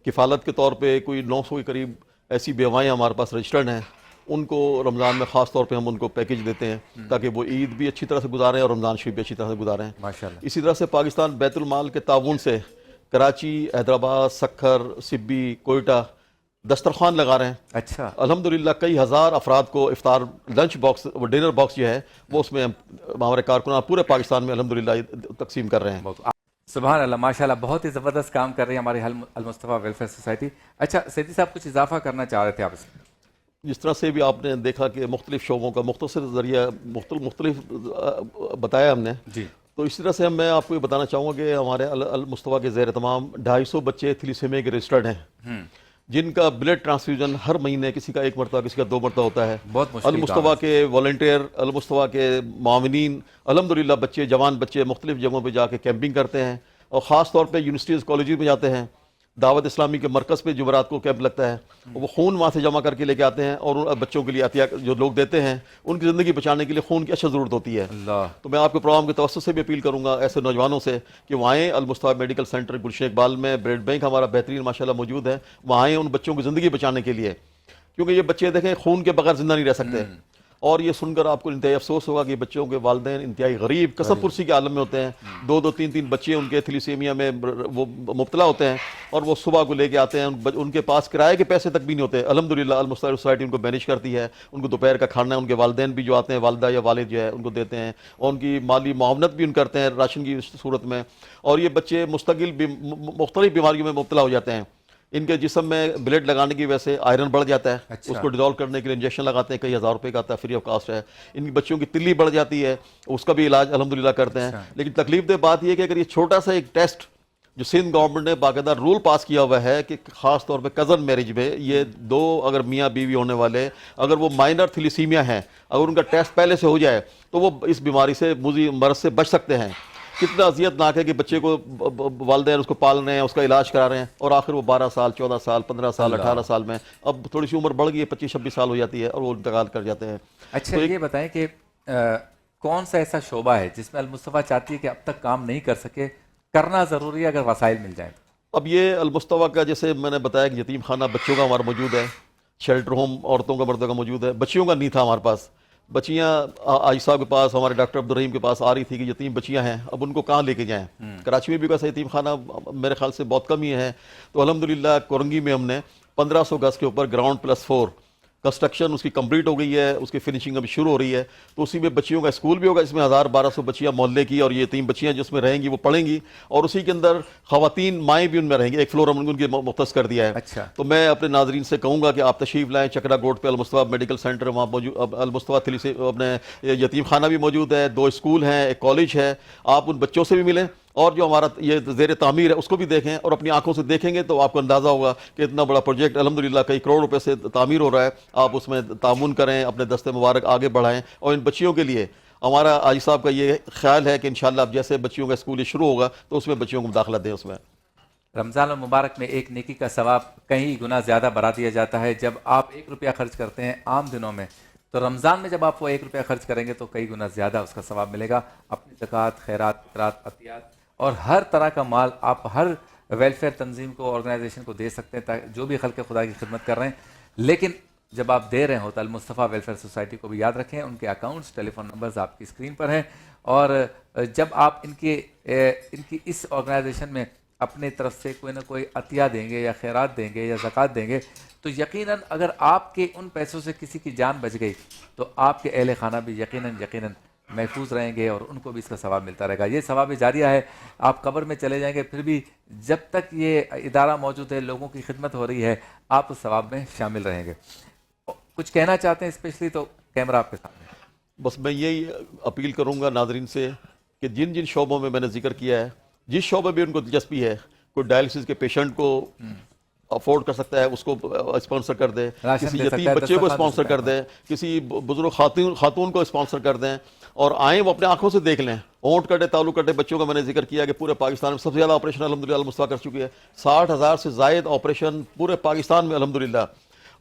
کفالت کے طور پہ کوئی 900 کے قریب ایسی بیوائیں ہمارے پاس رجسٹرڈ ہیں, ان کو رمضان میں خاص طور پہ ہم ان کو پیکیج دیتے ہیں تاکہ وہ عید بھی اچھی طرح سے گزاریں اور رمضان شریف بھی اچھی طرح سے گزاریں. ماشاءاللہ. اسی طرح سے پاکستان بیت المال کے تعاون سے کراچی, حیدرآباد, سکھر, سبی, کوئٹہ دسترخوان لگا رہے ہیں. اچھا, الحمدللہ کئی ہزار افراد کو افطار لنچ باکس, ڈنر باکس جو ہے وہ اس میں ہمارے کارکنان پورے پاکستان میں الحمدللہ تقسیم کر رہے ہیں. سبحان اللہ, ماشاءاللہ, بہت ہی زبردست کام کر رہی ہے ہماری المصطفیٰ ویلفیئر سوسائٹی. اچھا سیدی صاحب, کچھ اضافہ کرنا چاہ رہے تھے آپ اس میں؟ جس طرح سے بھی آپ نے دیکھا کہ مختلف شعبوں کا مختصر ذریعہ مختلف بتایا ہم نے جی, تو اسی طرح سے میں آپ کو یہ بتانا چاہوں گا کہ ہمارے المصطفیٰ کے زیر تمام 250 بچے تھیلیسیمیا کے رجسٹرڈ ہیں, جن کا بلڈ ٹرانسفیوژن ہر مہینے کسی کا 1 مرتبہ کسی کا 2 مرتبہ ہوتا ہے. المصطفیٰ کے والنٹیئر, المصطفیٰ کے معاونین الحمدللہ بچے, جوان بچے مختلف جگہوں پہ جا کے کیمپنگ کرتے ہیں, اور خاص طور پہ یونیورسٹیز کالجز میں جاتے ہیں. دعوت اسلامی کے مرکز پہ جمعرات کو کیمپ لگتا ہے, وہ خون وہاں سے جمع کر کے لے کے آتے ہیں, اور ان بچوں کے لیے عطیہ جو لوگ دیتے ہیں ان کی زندگی بچانے کے لیے خون کی اشد ضرورت ہوتی ہے. تو میں آپ کے پروگرام کے توسط سے بھی اپیل کروں گا ایسے نوجوانوں سے کہ وہ آئیں المصطفیٰ میڈیکل سینٹر گلشن اقبال میں, بلڈ بینک ہمارا بہترین ماشاءاللہ موجود ہے, وہاں آئیں ان بچوں کی زندگی بچانے کے لیے, کیونکہ یہ بچے دیکھیں خون کے بغیر زندہ نہیں رہ سکتے. اور یہ سن کر آپ کو انتہائی افسوس ہوگا کہ بچوں کے والدین انتہائی غریب کسب پرسی کے عالم میں ہوتے ہیں, 2-3 بچے ان کے تھیلیسیمیا میں وہ مبتلا ہوتے ہیں, اور وہ صبح کو لے کے آتے ہیں, ان کے پاس کرائے کے پیسے تک بھی نہیں ہوتے. الحمدللہ المصطفیٰ سوسائٹی ان کو مینیج کرتی ہے, ان کو دوپہر کا کھانا ان کے والدین بھی جو آتے ہیں, والدہ یا والد جو ہے ان کو دیتے ہیں, اور ان کی مالی معاونت بھی ان کرتے ہیں راشن کی صورت میں. اور یہ بچے مستقل مختلف بیماریوں میں مبتلا ہو جاتے ہیں. ان کے جسم میں بلیڈ لگانے کی وجہ سے آئرن بڑھ جاتا ہے, اس کو ڈیزالو کرنے کے لیے انجیکشن لگاتے ہیں, کئی ہزار روپے کا آتا ہے, فری آف کاسٹ ہے. ان بچوں کی تلی بڑھ جاتی ہے, اس کا بھی علاج الحمدللہ کرتے ہیں. لیکن تکلیف دہ بات یہ ہے کہ اگر یہ چھوٹا سا ایک ٹیسٹ جو سندھ گورنمنٹ نے باقاعدہ رول پاس کیا ہوا ہے کہ خاص طور پہ کزن میرج میں یہ 2 اگر میاں بیوی ہونے والے اگر وہ مائنر تھیلیسیمیا ہیں, اگر ان کا ٹیسٹ پہلے سے ہو جائے تو وہ اس بیماری سے مرض سے بچ سکتے ہیں. کتنا اذیت ناک ہے کہ بچے کو والدین اس کو پال رہے ہیں, اس کا علاج کرا رہے ہیں, اور آخر وہ 12 سال 14 سال 15 سال 18 سال میں, اب تھوڑی سی عمر بڑھ گئی ہے, 25-26 سال ہو جاتی ہے, اور وہ انتقال کر جاتے ہیں. اچھا یہ بتائیں کہ کون سا ایسا شعبہ ہے جس میں المصطفیٰ چاہتی ہے کہ اب تک کام نہیں کر سکے, کرنا ضروری ہے اگر وسائل مل جائیں؟ اب یہ المصطفیٰ کا جیسے میں نے بتایا کہ یتیم خانہ بچوں کا ہمارا موجود ہے, شیلٹر ہوم عورتوں کا مردوں کا موجود ہے. بچیوں کا نہیں تھا ہمارے پاس. بچیاں آج صاحب کے پاس, ہمارے ڈاکٹر عبدالرحیم کے پاس آ رہی تھی کہ یتیم بچیاں ہیں, اب ان کو کہاں لے کے جائیں. کراچی میں بھی ایسا یتیم خانہ میرے خیال سے بہت کم ہی ہے. تو الحمدللہ کورنگی میں ہم نے 1500 گز کے اوپر گراؤنڈ +4 کنسٹرکشن اس کی کمپلیٹ ہو گئی ہے, اس کی فنشنگ ابھی شروع ہو رہی ہے. تو اسی میں بچیوں کا اسکول بھی ہوگا, اس میں 1000-1200 بچیاں محلے کی اور یہ یتیم بچیاں جس میں رہیں گی وہ پڑھیں گی, اور اسی کے اندر خواتین مائیں بھی ان میں رہیں گی. ایک فلور ہم نے ان کے مختص کر دیا ہے. اچھا. تو میں اپنے ناظرین سے کہوں گا کہ آپ تشریف لائیں چکرا گوٹ پہ المصطفیٰ میڈیکل سینٹر, وہاں موجود المصطفیٰ سے اپنے یتیم خانہ بھی موجود ہے, 2 اسکول ہیں, ایک کالج ہے. آپ ان بچوں سے بھی ملیں, اور جو ہمارا یہ زیر تعمیر ہے اس کو بھی دیکھیں, اور اپنی آنکھوں سے دیکھیں گے تو آپ کو اندازہ ہوگا کہ اتنا بڑا پروجیکٹ الحمدللہ کئی کروڑ روپے سے تعمیر ہو رہا ہے. آپ اس میں تعاون کریں, اپنے دستے مبارک آگے بڑھائیں. اور ان بچیوں کے لیے ہمارا آج صاحب کا یہ خیال ہے کہ انشاءاللہ اب جیسے بچیوں کا اسکول شروع ہوگا تو اس میں بچیوں کو داخلہ دیں. اس میں رمضان المبارک میں ایک نیکی کا ثواب کئی گنا زیادہ بڑھا دیا جاتا ہے. جب آپ 1 روپیہ خرچ کرتے ہیں عام دنوں میں, تو رمضان میں جب آپ وہ 1 روپیہ خرچ کریں گے تو کئی گنا زیادہ اس کا ثواب ملے گا. اپنی زکوٰۃ, خیرات, فطرات, عطیات اور ہر طرح کا مال آپ ہر ویلفیئر تنظیم کو, آرگنائزیشن کو دے سکتے ہیں جو بھی خلق خدا کی خدمت کر رہے ہیں. لیکن جب آپ دے رہے ہوں تو المصطفیٰ ویلفیئر سوسائٹی کو بھی یاد رکھیں, ان کے اکاؤنٹس, ٹیلی فون نمبرز آپ کی اسکرین پر ہیں. اور جب آپ ان کی اس آرگنائزیشن میں اپنے طرف سے کوئی نہ کوئی عطیہ دیں گے یا خیرات دیں گے یا زکوٰۃ دیں گے, تو یقیناً اگر آپ کے ان پیسوں سے کسی کی جان بچ گئی تو آپ کے اہل خانہ بھی یقیناً محفوظ رہیں گے, اور ان کو بھی اس کا ثواب ملتا رہے گا. یہ ثواب جاریہ ہے. آپ قبر میں چلے جائیں گے پھر بھی جب تک یہ ادارہ موجود ہے, لوگوں کی خدمت ہو رہی ہے, آپ اس ثواب میں شامل رہیں گے. کچھ کہنا چاہتے ہیں اسپیشلی تو کیمرہ آپ کے سامنے. بس میں یہی اپیل کروں گا ناظرین سے کہ جن جن شعبوں میں نے ذکر کیا ہے, جس شعبے میں ان کو دلچسپی ہے, کوئی ڈائلسس کے پیشنٹ کو افورڈ کر سکتا ہے اس کو اسپانسر کر دیں, کسی یتیم بچے کو اسپانسر کر دیں, کسی بزرگ خاتون کو اسپانسر کر دیں, اور آئیں وہ اپنے آنکھوں سے دیکھ لیں. اونٹ کٹے تعلق کٹے بچوں کا میں نے ذکر کیا کہ پورے پاکستان میں سب سے زیادہ آپریشن الحمدللہ المصطفیٰ کر چکی ہے. 60,000 سے زائد آپریشن پورے پاکستان میں الحمدللہ.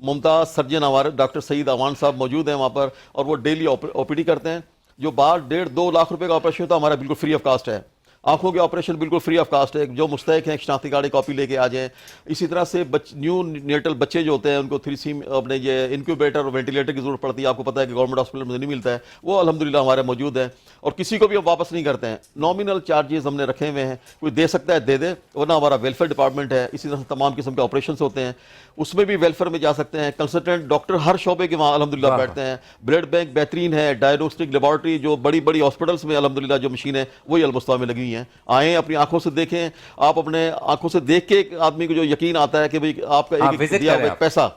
ممتاز سرجن ہمارے ڈاکٹر سعید اعوان صاحب موجود ہیں وہاں پر, اور وہ ڈیلی او پی ڈی کرتے ہیں. جو 1.5-2 لاکھ روپے کا آپریشن ہوتا ہے ہمارا بالکل فری آف کاسٹ ہے. آنکھوں کے آپریشن بالکل فری آف کاسٹ ہے. جو مستحق ہیں شناختی کارڈ کاپی لے کے آ جائیں. اسی طرح سے نیو نیٹل بچے جو ہوتے ہیں ان کو 3C اپنے یہ انکیوبیٹر اور وینٹیلیٹر کی ضرورت پڑتی ہے, آپ کو پتہ ہے کہ گورنمنٹ ہاسپٹل میں نہیں ملتا ہے, وہ الحمدللہ ہمارے موجود ہیں. اور کسی کو بھی ہم واپس نہیں کرتے ہیں. نامینل چارجز ہم نے رکھے ہوئے ہیں, کوئی دے سکتا ہے دے دے, ورنہ ہمارا ویلفیئر ڈپارٹمنٹ ہے. اسی طرح سے تمام قسم کے آپریشنس ہوتے ہیں, اس میں بھی ویلفیئر میں جا سکتے ہیں. کنسلٹنٹ ڈاکٹر ہر شعبے کے وہاں الحمدللہ بیٹھتے ہیں. بلڈ بینک بہترین ہے, ڈائگنوسٹک لیبارٹری جو بڑی ہاسپٹلس میں الحمدللہ جو مشینیں وہی المصطفیٰ میں لگی ہوئی ہیں. آئیں اپنی آنکھوں سے دیکھیں. آپ اپنے آنکھوں سے دیکھ کے ایک آدمی کو جو یقین آتا ہے کہ بھئی آپ کا ایک دیا ہوا پیسہ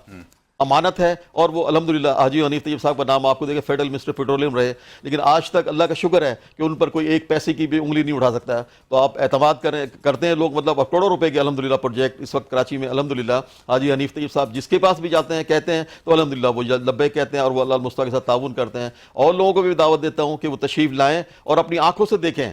امانت ہے, اور وہ الحمدللہ حاجی حنیف طیب صاحب کا نام آپ کو دیکھیں فیڈرل منسٹر پیٹرولیم رہے, لیکن آج تک اللہ کا شکر ہے کہ ان پر کوئی ایک پیسے کی بھی انگلی نہیں اٹھا سکتا ہے. تو آپ اعتماد کرتے ہیں لوگ, مطلب کروڑوں روپے کے الحمدللہ پروجیکٹ اس وقت کراچی میں الحمدللہ حاجی حنیف طیب صاحب جس کے پاس بھی جاتے ہیں کہتے ہیں تو الحمدللہ وہ لبیک کہتے ہیں, اور وہ اللہ المصطفیٰ کے ساتھ تعاون کرتے ہیں. اور لوگوں کو بھی دعوت دیتا ہوں کہ وہ تشریف لائیں اور اپنی آنکھوں سے دیکھیں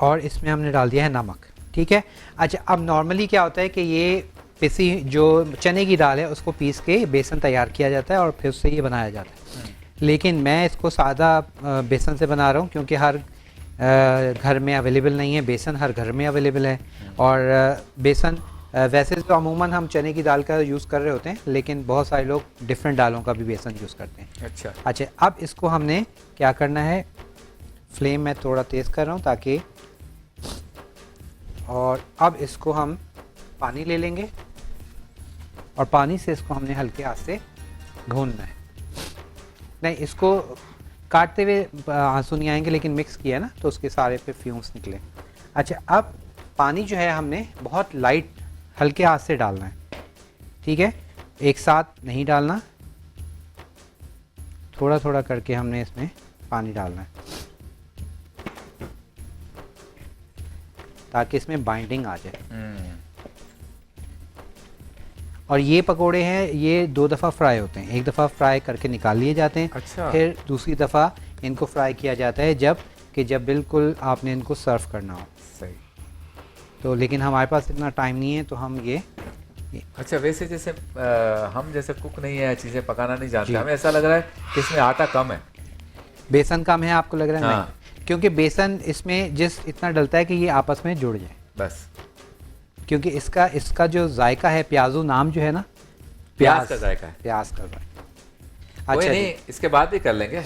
اور اس میں ہم نے ڈال دیا ہے نمک. ٹھیک ہے. اچھا اب نارملی کیا ہوتا ہے کہ یہ پیسی جو چنے کی دال ہے اس کو پیس کے بیسن تیار کیا جاتا ہے اور پھر اس سے یہ بنایا جاتا ہے. لیکن میں اس کو سادہ بیسن سے بنا رہا ہوں کیونکہ ہر گھر میں اویلیبل نہیں ہے. بیسن ہر گھر میں اویلیبل ہے اور بیسن ویسے تو عموماً ہم چنے کی دال کا یوز کر رہے ہوتے ہیں لیکن بہت سارے لوگ ڈفرینٹ دالوں کا بھی بیسن یوز کرتے ہیں. اچھا اچھا اب اس کو ہم نے کیا کرنا ہے, فلیم میں تھوڑا تیز کر رہا ہوں تاکہ, اور اب اس کو ہم پانی لے لیں گے اور پانی سے اس کو ہم نے ہلکے ہاتھ سے بھوننا ہے. نہیں اس کو کاٹتے ہوئے آنسو نہیں آئیں گے لیکن مکس کیا ہے نا تو اس کے سارے پہ فیومس نکلے. اچھا اب پانی جو ہے ہم نے بہت لائٹ ہلکے ہاتھ سے ڈالنا ہے. ٹھیک ہے, ایک ساتھ نہیں ڈالنا, تھوڑا تھوڑا کر کے ہم نے اس میں پانی ڈالنا ہے تاکہ اس میں بائنڈنگ آ جائے. اور یہ پکوڑے ہیں یہ 2 دفعہ فرائی ہوتے ہیں. ایک دفعہ فرائی کر کے نکال لیے جاتے ہیں, اچھا. پھر دوسری دفعہ ان کو فرائی کیا جاتا ہے جب بالکل آپ نے ان کو سرو کرنا ہو. صحیح. تو لیکن ہمارے پاس اتنا ٹائم نہیں ہے تو ہم یہ اچھا ویسے جیسے ہم جیسے کک نہیں ہے, چیزیں پکانا نہیں جانتے, ہمیں ایسا لگ رہا ہے کہ اس میں آٹا کم ہے, بیسن کم ہے, آپ کو لگ رہا ہے؟ نہیں, کیونکہ بیسن اس میں اتنا ڈلتا ہے کہ یہ آپس میں جڑ جائے بس. کیونکہ اس کا جو ذائقہ ہے, پیازو نام جو ہے نا, پیاز کا ذائقہ ہے, پیاز کا ذائقہ. اچھا نہیں اس کے بعد بھی کر لیں گے.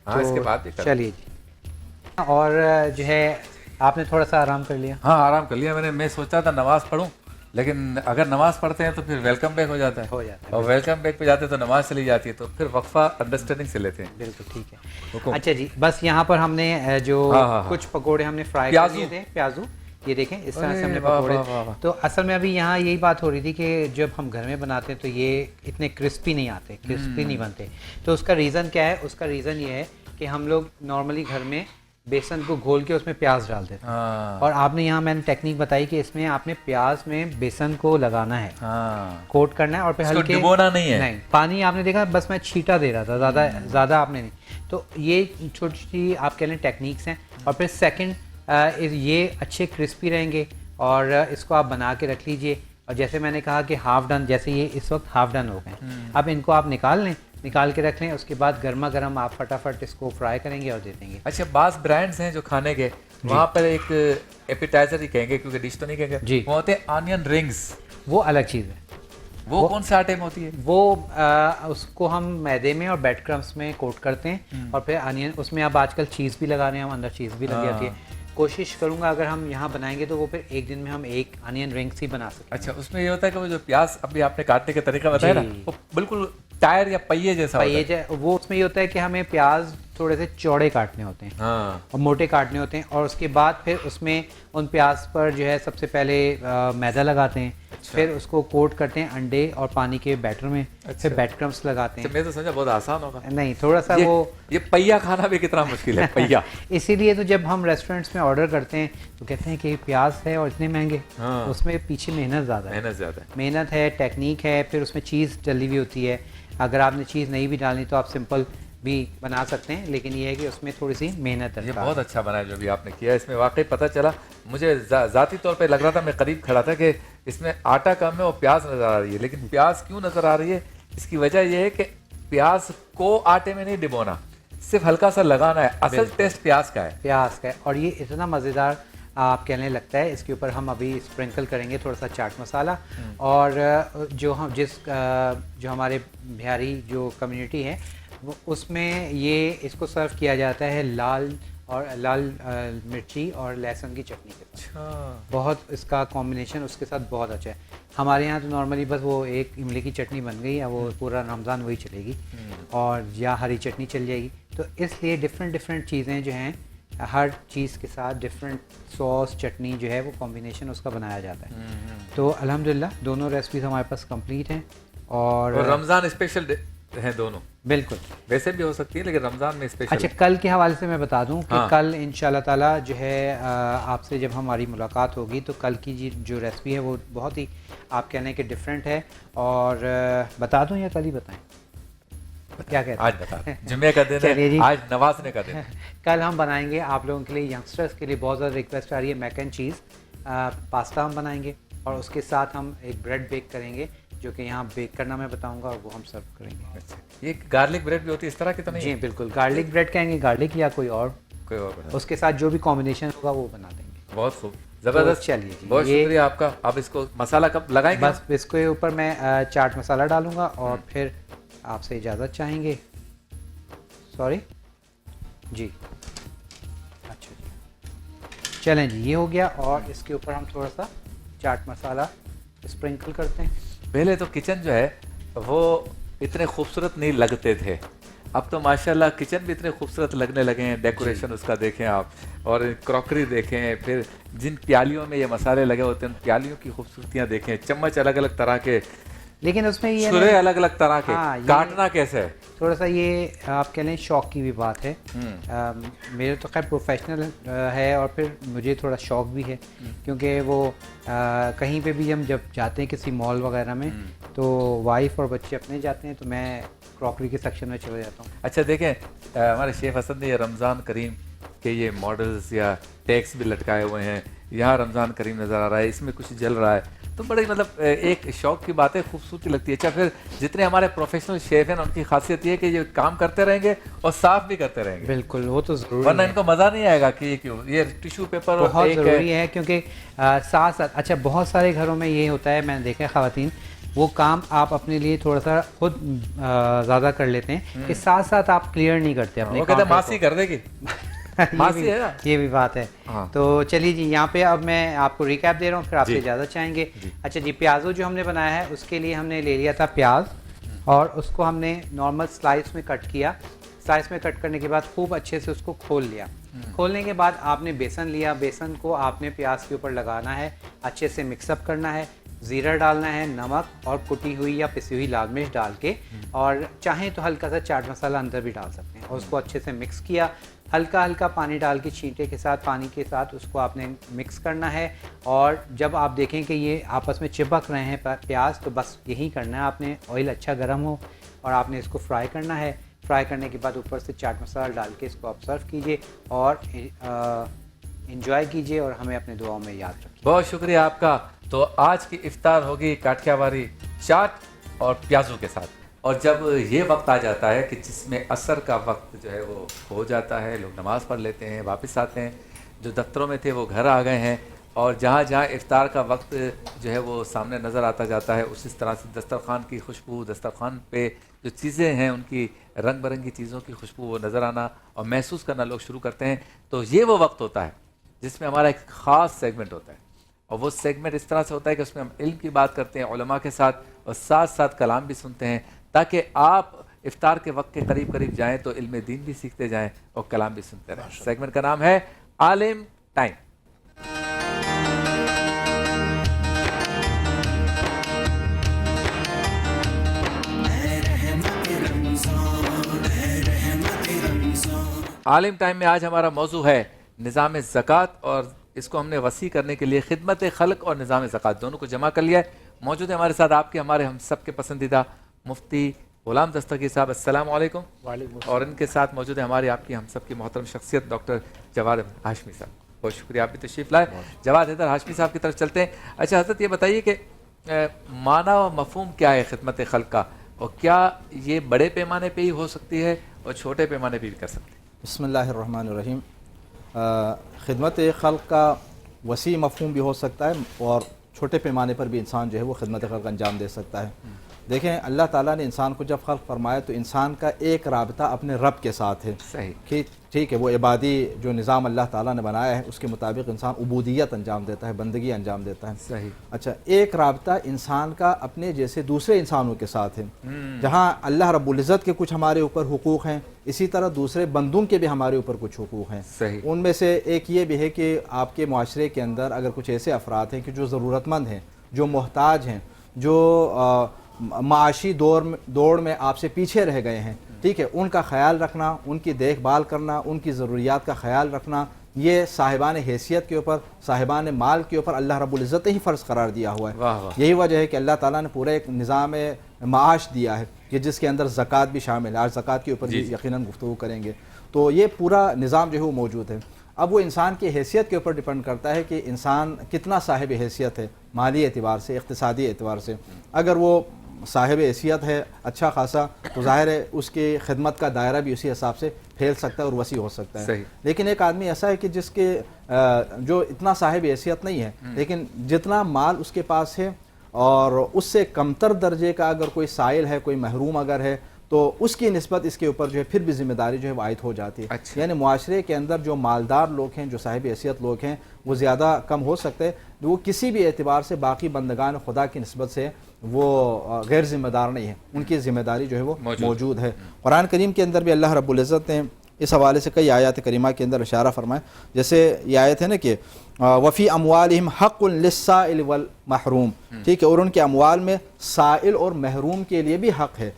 ہاں اس کے بعد بھی چلیے جی. اور جو ہے آپ نے تھوڑا سا آرام کر لیا؟ ہاں آرام کر لیا میں سوچا تھا نماز پڑھوں لیکن اگر نماز پڑھتے ہیں تو پھر ویلکم بیک ہو جاتا ہے اور ویلکم بیک پہ جاتے ہیں تو نماز چلی جاتی ہے, تو پھر وقفہ انڈرسٹینڈنگ سے لیتے ہیں. بالکل ٹھیک ہے. اچھا جی بس یہاں پر ہم نے جو کچھ پکوڑے ہم نے فرائی کر لیے تھے, پیازو, یہ دیکھیں اس طرح سے ہم نے پکوڑے. تو اصل میں ابھی یہاں یہی بات ہو رہی تھی کہ جب ہم گھر میں بناتے ہیں تو یہ اتنے کرسپی نہیں آتے, کرسپی نہیں بنتے. تو اس کا ریزن کیا ہے؟ اس کا ریزن یہ ہے کہ ہم لوگ نارملی گھر میں بیسن کو گھول کے اس میں پیاز ڈال دیتے ہیں, اور آپ نے یہاں میں نے ٹیکنیک بتائی کہ اس میں آپ نے پیاز میں بیسن کو لگانا ہے, کوٹ کرنا ہے اور پھر ہلکے ڈبونا نہیں ہے. نہیں پانی آپ نے دیکھا بس میں چھیٹا دے رہا تھا, زیادہ آپ نے نہیں. تو یہ چھوٹی چھوٹی آپ کہہ لیں ٹیکنیکس ہیں. اور پھر سیکنڈ یہ اچھے کرسپی رہیں گے اور اس کو آپ بنا کے رکھ لیجئے. اور جیسے میں نے کہا کہ ہاف ڈن, جیسے یہ اس وقت ہاف ڈن ہو گئے, اب ان کو آپ نکال کے رکھ لیں. اس کے بعد گرما گرم آپ فٹافٹ اس کو فرائی کریں گے اور دے دیں گے. اچھا بعض برانڈز ہیں جو کھانے کے وہاں پر ایک ایپیٹائزر ہی کہیں گے کیونکہ ڈش تو نہیں کہیں گے جی, وہ ہوتے ہیں آنین رنگز. وہ الگ چیز ہے. وہ کون سے آٹے میں ہوتی ہے؟ وہ اس کو ہم میدے میں اور بیڈ کرمس میں کوٹ کرتے ہیں اور پھر آنین, اس میں اب آج کل چیز بھی لگا رہے ہیں ہم, اندر چیز بھی لگ جاتی ہے. کوشش کروں گا اگر ہم یہاں بنائیں گے تو وہ پھر ایک دن میں ہم ایک آنین رنگس ہی بنا سکتے ہیں. اچھا اس میں یہ ہوتا ہے کہ وہ جو پیاز ابھی آپ نے کاٹنے کا طریقہ بتایا نا, وہ بالکل ٹائر یا پہیے جیسا ہوتا ہے. وہ اس میں یہ ہوتا ہے کہ ہمیں پیاز تھوڑے سے چوڑے کاٹنے ہوتے ہیں اور موٹے کاٹنے ہوتے ہیں, اور اس کے بعد پھر اس میں ان پیاز پر جو ہے سب سے پہلے میدا لگاتے ہیں, پھر اس کو کوٹ کرتے ہیں انڈے اور پانی کے بیٹر میں, پھر بیڈ کرمس لگاتے ہیں. میں تو سمجھا بہت آسان ہوگا. نہیں تھوڑا سا وہ یہ پہیا کھانا بھی کتنا مشکل ہے پہیا. اسی لیے تو جب ہم ریسٹورینٹس میں آرڈر کرتے ہیں تو کہتے ہیں کہ پیاز ہے اور اتنے مہنگے, اس میں پیچھے محنت زیادہ ہے, محنت ہے, ٹیکنیک ہے, پھر اس میں چیز ڈلی ہوئی ہوتی ہے. اگر آپ نے چیز نہیں بھی ڈالنی تو آپ سمپل بھی بنا سکتے ہیں, لیکن یہ ہے کہ اس میں تھوڑی سی محنت ہے. یہ بہت اچھا بنا ہے جو بھی آپ نے کیا, اس میں واقعی پتہ چلا مجھے ذاتی طور پہ لگ رہا تھا, میں قریب کھڑا تھا کہ اس میں آٹا کم ہے اور پیاز نظر آ رہی ہے, لیکن پیاز کیوں نظر آ رہی ہے؟ اس کی وجہ یہ ہے کہ پیاز کو آٹے میں نہیں ڈبونا, صرف ہلکا سا لگانا ہے. اصل ٹیسٹ پیاز کا ہے, پیاز کا ہے. اور یہ اتنا مزیدار آپ کہنے لگتا ہے. اس کے اوپر ہم ابھی اسپرنکل کریں گے تھوڑا سا چاٹ مسالہ, اور جو ہمارے بہاری جو کمیونٹی ہے اس میں یہ اس کو سرو کیا جاتا ہے لال مرچی اور لہسن کی چٹنی کے ساتھ. بہت اس کا کمبینیشن اس کے ساتھ بہت اچھا ہے. ہمارے یہاں تو نارملی بس وہ ایک املی کی چٹنی بن گئی ہے, وہ پورا رمضان وہی چلے گی, اور یا ہری چٹنی چل جائے گی. تو اس لیے ڈفرینٹ چیزیں جو ہیں ہر چیز کے ساتھ ڈفرینٹ سوس چٹنی جو ہے وہ کمبینیشن اس کا بنایا جاتا ہے. تو الحمدللہ دونوں ریسپیز ہمارے پاس کمپلیٹ ہیں. اور رمضان اسپیشل ہیں دونوں, بالکل ویسے بھی ہو سکتی ہے لیکن رمضان میں اسپیشل. اچھا کل کے حوالے سے میں بتا دوں کہ کل انشاءاللہ تعالیٰ جو ہے آپ سے جب ہماری ملاقات ہوگی تو کل کی جو ریسپی ہے وہ بہت ہی آپ کہنے کہ ڈفرینٹ ہے. اور بتا دوں یا کل ہی بتائیں؟ کیا کہتے آج بتا جمعے کا دن چلیے ہے، جی، آج نوازنے کا دن ہے۔ کل ہم بنائیں گے آپ لوگوں کے لیے، ینگسٹرز کے لیے بہت زیادہ ریکویسٹ آ رہی ہے، میک اینڈ چیز پاستا ہم بنائیں گے، اور اس کے ساتھ ہم ایک بریڈ بیک کریں گے جو کہ یہاں بیک کرنا میں بتاؤں گا، اور وہ ہم سرو کریں گے۔ یہ گارلک بریڈ بھی ہوتی ہے اس طرح کی تو نہیں؟ جی بالکل، گارلک بریڈ کہیں گے، گارلک یا کوئی اور، کوئی اور بنا۔ اس کے ساتھ جو بھی کمبینیشن ہوگا وہ بنا دیں گے۔ بہت خوب، زبردست، چلیے جی، بہت یہ شکریہ آپ کا۔ اب اس کو مسالہ کب لگائیں گے؟ بس اس کے اوپر میں چاٹ مسالہ ڈالوں گا، اور پھر آپ سے اجازت چاہیں گے، سوری جی، اچھا جی، چلیں جی، یہ ہو گیا، اور اس کے اوپر ہم تھوڑا سا چاٹ مسالہ اسپرنکل کرتے ہیں۔ پہلے تو کچن جو ہے وہ اتنے خوبصورت نہیں لگتے تھے، اب تو ماشاءاللہ کچن بھی اتنے خوبصورت لگنے لگے ہیں، ڈیکوریشن اس کا دیکھیں آپ، اور کراکری دیکھیں، پھر جن پیالیوں میں یہ مسالے لگے ہوتے ہیں ان پیالیوں کی خوبصورتیاں دیکھیں، چمچ الگ الگ طرح کے، لیکن اس میں یہ چھرے الگ الگ طرح کے، ہاں، یہ کاٹنا کیسے ہے؟ تھوڑا سا یہ آپ کہہ لیں شوق کی بھی بات ہے، میرے تو خیر پروفیشنل ہے، اور پھر مجھے تھوڑا شوق بھی ہے، کیونکہ وہ کہیں پہ بھی ہم جب جاتے ہیں کسی مال وغیرہ میں تو وائف اور بچے اپنے جاتے ہیں تو میں کراکری کے سیکشن میں چلے جاتا ہوں۔ اچھا دیکھیں، ہمارے شیخ حسن نے یہ رمضان کریم کے یہ ماڈلز یا ٹیکس بھی لٹکائے ہوئے ہیں، یہاں رمضان کریم نظر آ رہا ہے، اس میں کچھ جل رہا ہے، تو بڑی مطلب ایک شوق کی بات ہے، خوبصورتی لگتی ہے۔ اچھا پھر جتنے ہمارے پروفیشنل شیف ہیں ان کی خاصیت یہ ہے کہ یہ کام کرتے رہیں گے اور صاف بھی کرتے رہیں گے، بالکل، وہ تو ضروری ورنہ ہے، ان کو مزہ نہیں آئے گا کہ یہ کیوں، یہ ٹیشو پیپر اور بہت ایک ضروری ہے، کیونکہ ساتھ ساتھ اچھا بہت سارے گھروں میں یہ ہوتا ہے، میں نے دیکھا ہے خواتین وہ کام آپ اپنے لیے تھوڑا سا خود زیادہ کر لیتے ہیں کہ ساتھ ساتھ آپ کلیئر نہیں کرتے اپنے وہ کہتے ہیں کام ماسی کر دے گی، ماسی ہے نا؟ یہ بھی بات ہے۔ تو چلیے جی، یہاں پہ اب میں آپ کو ریکیپ دے رہا ہوں، پھر آپ سے اجازت چاہیں گے۔ اچھا جی، پیازو جو ہم نے بنایا ہے اس کے لیے ہم نے لے لیا تھا پیاز، اور اس کو ہم نے نارمل سلائس میں کٹ کیا، سلائس میں کٹ کرنے کے بعد خوب اچھے سے اس کو کھول لیا، کھولنے کے بعد آپ نے بیسن لیا، بیسن کو آپ نے پیاز کے اوپر لگانا ہے، اچھے سے مکس اپ کرنا ہے، زیرہ ڈالنا ہے، نمک اور کٹی ہوئی یا پسی ہوئی لال مرچ ڈال کے، اور چاہیں تو ہلکا سا چاٹ مسالہ اندر بھی ڈال سکتے ہیں، اور اس کو اچھے سے مکس کیا، ہلکا ہلکا پانی ڈال کے چھینٹے کے ساتھ، پانی کے ساتھ اس کو آپ نے مکس کرنا ہے، اور جب آپ دیکھیں کہ یہ آپس میں چپک رہے ہیں پیاز تو بس یہی کرنا ہے آپ نے، آئل اچھا گرم ہو اور آپ نے اس کو فرائی کرنا ہے، فرائی کرنے کے بعد اوپر سے چاٹ مسالہ ڈال کے اس کو آپ سرو کیجئے اور انجوائے کیجئے، اور ہمیں اپنے دعاؤں میں یاد رکھیے۔ بہت شکریہ آپ کا۔ تو آج کی افطار ہوگی کاٹھیا واری چاٹ اور پیازوں کے ساتھ، اور جب یہ وقت آ جاتا ہے کہ جس میں عصر کا وقت جو ہے وہ ہو جاتا ہے، لوگ نماز پڑھ لیتے ہیں، واپس آتے ہیں، جو دفتروں میں تھے وہ گھر آ گئے ہیں، اور جہاں جہاں افطار کا وقت جو ہے وہ سامنے نظر آتا جاتا ہے، اسی طرح سے دسترخوان کی خوشبو، دسترخوان پہ جو چیزیں ہیں ان کی رنگ برنگی چیزوں کی خوشبو وہ نظر آنا اور محسوس کرنا لوگ شروع کرتے ہیں۔ تو یہ وہ وقت ہوتا ہے جس میں ہمارا ایک خاص سیگمنٹ ہوتا ہے، اور وہ سیگمنٹ اس طرح سے ہوتا ہے کہ اس میں ہم علم کی بات کرتے ہیں علماء کے ساتھ، اور ساتھ ساتھ کلام بھی سنتے ہیں، تاکہ آپ افطار کے وقت کے قریب قریب جائیں تو علم دین بھی سیکھتے جائیں اور کلام بھی سنتے رہیں۔ سیگمنٹ کا نام ہے عالم ٹائم۔ عالم ٹائم میں آج ہمارا موضوع ہے نظام زکوٰۃ، اور اس کو ہم نے وسیع کرنے کے لیے خدمت خلق اور نظام زکوٰۃ دونوں کو جمع کر لیا ہے۔ موجود ہے ہمارے ساتھ آپ کے ہمارے ہم سب کے پسندیدہ مفتی غلام دستگیر صاحب، السلام علیکم۔ وعلیکم اور ان کے ساتھ موجود ہے ہماری آپ کی ہم سب کی محترم شخصیت ڈاکٹر جواد ہاشمی صاحب، بہت شکریہ آپ بھی تشریف لائے۔ جواد حیدر ہاشمی صاحب کی طرف چلتے ہیں۔ اچھا حضرت یہ بتائیے کہ معنی و مفہوم کیا ہے خدمت خلق کا، اور کیا یہ بڑے پیمانے پہ ہی ہو سکتی ہے اور چھوٹے پیمانے پہ بھی کر سکتے ہیں؟ بسم اللہ الرحمن الرحیم۔ خدمت خلق کا وسیع مفہوم بھی ہو سکتا ہے اور چھوٹے پیمانے پر بھی انسان جو ہے وہ خدمت خلق انجام دے سکتا ہے۔ دیکھیں اللہ تعالیٰ نے انسان کو جب خلق فرمایا تو انسان کا ایک رابطہ اپنے رب کے ساتھ ہے، صحیح، کہ ٹھیک ہے وہ عبادی جو نظام اللہ تعالیٰ نے بنایا ہے اس کے مطابق انسان عبودیت انجام دیتا ہے، بندگی انجام دیتا ہے۔ صحیح۔ اچھا، ایک رابطہ انسان کا اپنے جیسے دوسرے انسانوں کے ساتھ ہے، جہاں اللہ رب العزت کے کچھ ہمارے اوپر حقوق ہیں، اسی طرح دوسرے بندوں کے بھی ہمارے اوپر کچھ حقوق ہیں۔ صحیح۔ ان میں سے ایک یہ بھی ہے کہ آپ کے معاشرے کے اندر اگر کچھ ایسے افراد ہیں کہ جو ضرورت مند ہیں، جو محتاج ہیں، جو معاشی دوڑ میں آپ سے پیچھے رہ گئے ہیں، ٹھیک ہے، ان کا خیال رکھنا، ان کی دیکھ بھال کرنا، ان کی ضروریات کا خیال رکھنا، یہ صاحبان حیثیت کے اوپر، صاحبان مال کے اوپر اللہ رب العزت نے ہی فرض قرار دیا ہوا ہے۔ واہ واہ۔ یہی وجہ ہے کہ اللہ تعالیٰ نے پورا ایک نظام معاش دیا ہے کہ جس کے اندر زکوٰۃ بھی شامل ہے، آج زکوٰۃ کے اوپر بھی یقیناً گفتگو کریں گے، تو یہ پورا نظام جو ہے وہ موجود ہے۔ اب وہ انسان کی حیثیت کے اوپر ڈیپینڈ کرتا ہے کہ انسان کتنا صاحب حیثیت ہے، مالی اعتبار سے، اقتصادی اعتبار سے۔ اگر وہ صاحب حیثیت ہے اچھا خاصا، تو ظاہر ہے اس کی خدمت کا دائرہ بھی اسی حساب سے پھیل سکتا ہے اور وسیع ہو سکتا ہے۔ صحیح۔ لیکن ایک آدمی ایسا ہے کہ جس کے جو اتنا صاحب حیثیت نہیں ہے، لیکن جتنا مال اس کے پاس ہے اور اس سے کمتر درجے کا اگر کوئی سائل ہے، کوئی محروم اگر ہے، تو اس کی نسبت اس کے اوپر جو ہے پھر بھی ذمہ داری جو ہے وہ عائد ہو جاتی ہے۔ اچھا۔ یعنی معاشرے کے اندر جو مالدار لوگ ہیں، جو صاحب حیثیت لوگ ہیں، وہ زیادہ کم ہو سکتے ہیں، وہ کسی بھی اعتبار سے باقی بندگان خدا کی نسبت سے وہ غیر ذمہ دار نہیں ہے، ان کی ذمہ داری جو ہے وہ موجود ہے۔ قرآن کریم کے اندر بھی اللہ رب العزت نے اس حوالے سے کئی آیات کریمہ کے اندر اشارہ فرمایا، جیسے یہ آیت ہے نا کہ وفی اموالہم حق للسائل والمحروم، ٹھیک ہے، اور ان کے اموال میں سائل اور محروم کے لیے بھی حق ہے۔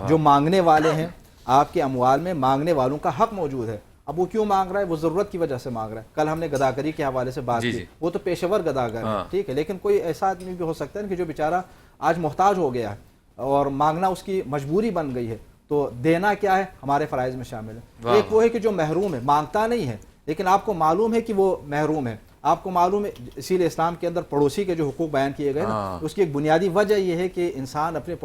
جو مانگنے والے ہیں، آپ کے اموال میں مانگنے والوں کا حق موجود ہے۔ اب وہ کیوں مانگ رہا ہے؟ وہ ضرورت کی وجہ سے مانگ رہا ہے۔ کل ہم نے گداگری کے حوالے سے بات کی، وہ تو پیشہ ور گداگر ہے، ٹھیک ہے، لیکن کوئی ایسا آدمی بھی ہو سکتا ہے کہ جو بیچارہ آج محتاج ہو گیا ہے اور مانگنا اس کی مجبوری بن گئی ہے، تو دینا کیا ہے ہمارے فرائض میں شامل ہے۔ ایک وہ ہے کہ جو محروم ہے، مانگتا نہیں ہے لیکن آپ کو معلوم ہے کہ وہ محروم ہے، آپ کو معلوم ہے، اسی لیے اسلام کے اندر پڑوسی کے جو حقوق بیان کیے گئے نا، اس کی ایک بنیادی وجہ یہ ہے کہ انسان اپنے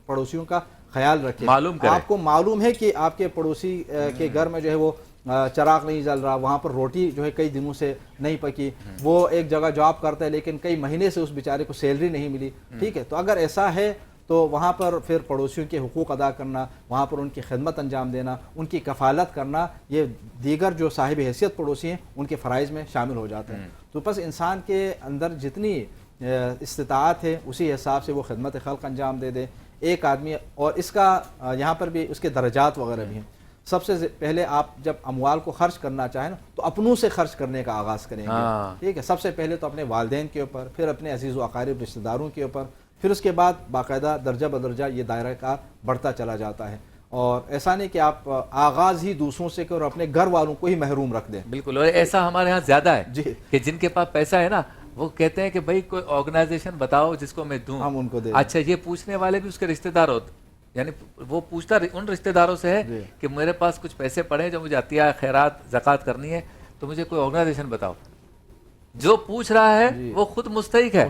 پڑوسیوں کا خیال رکھے۔ آپ کو معلوم ہے کہ آپ کے پڑوسی کے گھر میں جو ہے وہ چراغ نہیں جل رہا، وہاں پر روٹی جو ہے کئی دنوں سے نہیں پکی، وہ ایک جگہ جاب کرتا ہے لیکن کئی مہینے سے اس بیچارے کو سیلری نہیں ملی، ٹھیک ہے، تو اگر ایسا ہے تو وہاں پر پھر پڑوسیوں کے حقوق ادا کرنا، وہاں پر ان کی خدمت انجام دینا، ان کی کفالت کرنا، یہ دیگر جو صاحب حیثیت پڑوسی ہیں ان کے فرائض میں شامل ہو جاتے ہیں۔ تو بس انسان کے اندر جتنی استطاعت ہے اسی حساب سے وہ خدمت خلق انجام دے دے ایک آدمی۔ اور اس کا یہاں پر بھی اس کے درجات وغیرہ بھی ہیں۔ سب سے پہلے آپ جب اموال کو خرچ کرنا چاہیں نا تو اپنوں سے خرچ کرنے کا آغاز کریں گے، ٹھیک ہے، سب سے پہلے تو اپنے والدین کے اوپر، پھر اپنے عزیز و اقارب رشتہ داروں کے اوپر، پھر اس کے بعد باقاعدہ درجہ بدرجہ یہ دائرہ کار بڑھتا چلا جاتا ہے۔ اور ایسا نہیں کہ آپ آغاز ہی دوسروں سے کرو اور اپنے گھر والوں کو ہی محروم رکھ دیں۔ بالکل، اور ایسا ہمارے ہاں زیادہ ہے جی، کہ جن کے پاس پیسہ ہے نا وہ کہتے ہیں کہ بھائی کوئی آرگنائزیشن بتاؤ جس کو میں دوں، ہم ان کو دیں۔ اچھا، یہ پوچھنے والے بھی اس کے رشتہ دار ہوتے، یعنی وہ پوچھتا ان رشتہ داروں سے ہے کہ میرے پاس کچھ پیسے پڑے جو مجھے عطیہ خیرات زکوٰۃ کرنی ہے، تو مجھے کوئی آرگنائزیشن بتاؤ۔ جو پوچھ رہا ہے وہ خود مستحق ہے،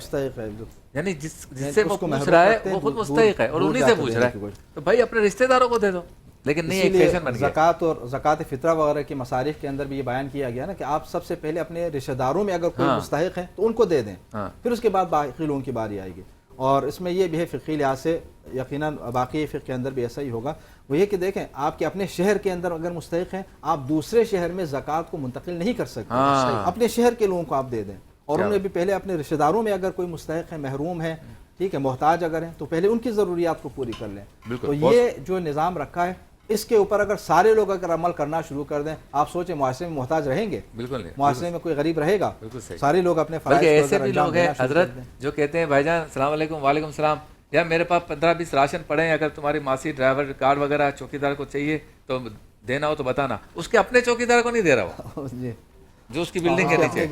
یعنی جس سے وہ پوچھ رہا ہے وہ خود مستحق ہے اور انہی سے پوچھ رہا ہے، تو بھائی اپنے رشتہ داروں کو دے دو۔ لیکن نہیں، ایک فیشن بن گیا۔ زکوٰۃ اور زکوٰۃ فطرہ وغیرہ کی مصارف کے اندر بھی یہ بیان کیا گیا نا کہ آپ سب سے پہلے اپنے رشتہ داروں میں اگر کوئی مستحق ہیں تو ان کو دے دیں، پھر اس کے بعد باقی لوگوں کی باری آئے گی۔ اور اس میں یہ بھی ہے فقہی لحاظ سے، یقیناً باقی فقہ کے اندر بھی ایسا ہی ہوگا، وہ یہ کہ دیکھیں آپ کے اپنے شہر کے اندر اگر مستحق ہیں، آپ دوسرے شہر میں زکوٰۃ کو منتقل نہیں کر سکتے، اپنے شہر کے لوگوں کو آپ دے دیں۔ اور انہیں بھی پہلے اپنے رشتہ داروں میں اگر کوئی مستحق ہے، محروم ہے، ٹھیک ہے، محتاج اگر ہیں، تو پہلے ان کی ضروریات کو پوری کر لیں۔ تو یہ جو نظام رکھا ہے اس کے اوپر اگر سارے لوگ اگر عمل کرنا شروع کر دیں، آپ سوچیں معاشرے میں محتاج رہیں گے؟ بالکل نہیں، معاشرے میں کوئی غریب رہے گا؟ سارے لوگ اپنے فرائض کو ایسے بھی لوگ ہیں حضرت جو کہتے ہیں بھائی جان السلام علیکم، وعلیکم السلام، یا میرے پاس 15-20 راشن پڑے ہیں، اگر تمہاری ماسی ڈرائیور کار وغیرہ چوکیدار کو چاہیے تو دینا ہو تو بتانا۔ اس کے اپنے چوکیدار کو نہیں دے رہا وہ، جو اس کی بلڈنگ کے نیچے،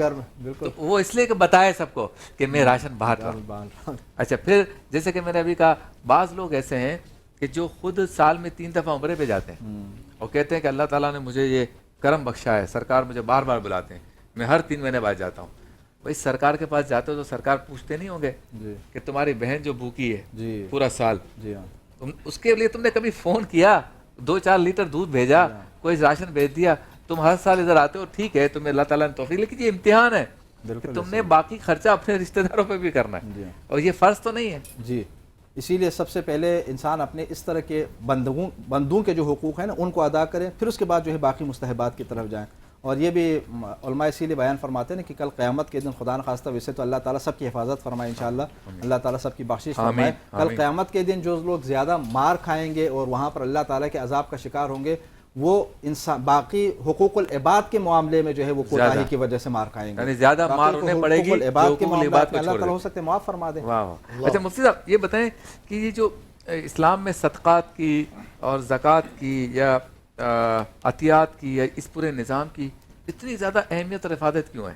تو وہ اس لیے کہ بتائے سب کو کہ میں راشن باہر رہا۔ اچھا، پھر جیسے کہ میں نے ابھی کہا، بعض لوگ ایسے ہیں کہ جو خود سال میں 3 دفعہ عمرے پہ جاتے ہیں اور کہتے ہیں کہ اللہ تعالیٰ نے مجھے یہ کرم بخشا ہے، سرکار مجھے بار بار بلاتے ہیں، میں ہر 3 مہینے بعد جاتا ہوں۔ بھائی سرکار کے پاس جاتے ہو تو سرکار پوچھتے نہیں ہوں گے کہ تمہاری بہن جو بھوکی ہے پورا سال، اس کے لیے تم نے کبھی فون کیا، 2-4 لیٹر دودھ بھیجا، کوئی راشن بھیج دیا؟ تم ہر سال ادھر آتے ہو، ٹھیک ہے، تمہیں اللہ تعالیٰ نے توفیق، لیکن یہ امتحان ہے کہ تم نے باقی خرچہ اپنے رشتہ داروں پہ بھی کرنا ہے، اور یہ فرض تو نہیں ہے۔ جی، اسی لیے سب سے پہلے انسان اپنے اس طرح کے بندوں کے جو حقوق ہیں نا ان کو ادا کریں، پھر اس کے بعد جو ہے باقی مستحبات کی طرف جائیں۔ اور یہ بھی علماء اسی لیے بیان فرماتے ہیں کہ کل قیامت کے دن خدا نخواستہ، ویسے تو اللہ تعالیٰ سب کی حفاظت فرمائے انشاءاللہ، اللہ تعالیٰ سب کی بخشش فرمائے، کل قیامت کے دن جو لوگ زیادہ مار کھائیں گے اور وہاں پر اللہ تعالیٰ کے عذاب کا شکار ہوں گے، وہ انسان باقی حقوق العباد کے معاملے میں جو ہے وہ کوتاہی کی وجہ سے مار کھائیں گے، یعنی زیادہ مار انہیں پڑے گی، العباد کے معاملات میں اللہ تعالیٰ ہو سکتے معاف فرما دیں۔ اچھا مفتی صاحب، یہ بتائیں کہ یہ جو اسلام میں صدقات کی اور زکوٰۃ کی یا عطیات کی یا اس پورے نظام کی اتنی زیادہ اہمیت اور افادت کیوں ہے؟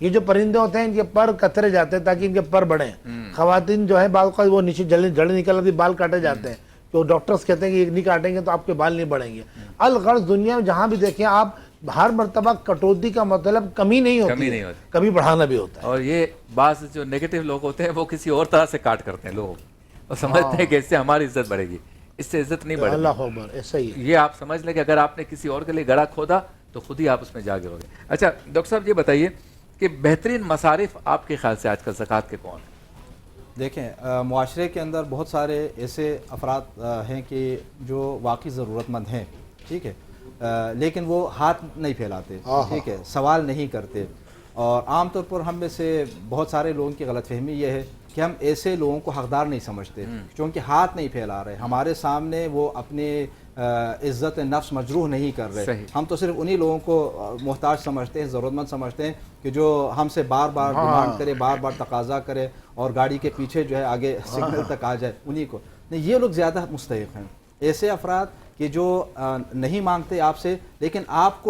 یہ جو پرندے ہوتے ہیں ان کے پر کترے جاتے ہیں تاکہ ان کے پر بڑھیں. خواتین جو ہے بال کا وہ نیچے جڑیں نکل آتی بال کاٹے جاتے ہیں. تو ڈاکٹرز کہتے ہیں کہ یہ نہیں کاٹیں گے تو آپ کے بال نہیں بڑھیں گے. الغرض دنیا میں جہاں بھی دیکھیں آپ ہر مرتبہ کٹوتی کا مطلب کمی نہیں ہوتی ہے, کبھی بڑھانا بھی ہوتا ہے. اور یہ بعض جو نیگیٹو لوگ ہوتے ہیں وہ کسی اور طرح سے کاٹ کرتے ہیں لوگ, اور سمجھتے ہیں کہ اس سے ہماری عزت بڑھے گی, اس سے عزت نہیں بڑھے. اللہ اکبر, ایسا ہی ہے. یہ آپ سمجھ لیں کہ اگر آپ نے کسی اور کے لیے گڑھا کھودا تو خود ہی آپ اس میں جا گرو گے. اچھا ڈاکٹر صاحب یہ بتائیے کہ بہترین مصارف آپ کے خیال سے آج کل زکوٰۃ کے کون ہیں؟ دیکھیں معاشرے کے اندر بہت سارے ایسے افراد ہیں کہ جو واقعی ضرورت مند ہیں, ٹھیک ہے, لیکن وہ ہاتھ نہیں پھیلاتے, ٹھیک ہے, سوال نہیں کرتے. اور عام طور پر ہم میں سے بہت سارے لوگوں کی غلط فہمی یہ ہے کہ ہم ایسے لوگوں کو حقدار نہیں سمجھتے کیونکہ ہاتھ نہیں پھیلا رہے, ہمارے سامنے وہ اپنے عزت نفس مجروح نہیں کر رہے. ہم تو صرف انہی لوگوں کو محتاج سمجھتے ہیں, ضرورت مند سمجھتے ہیں کہ جو ہم سے بار بار ڈیمانڈ کرے, بار بار تقاضا کرے اور گاڑی کے پیچھے جو ہے آگے سگنل تک آ جائے, انہی کو. نہیں, یہ لوگ زیادہ مستحق ہیں. ایسے افراد کہ جو نہیں مانگتے آپ سے, لیکن آپ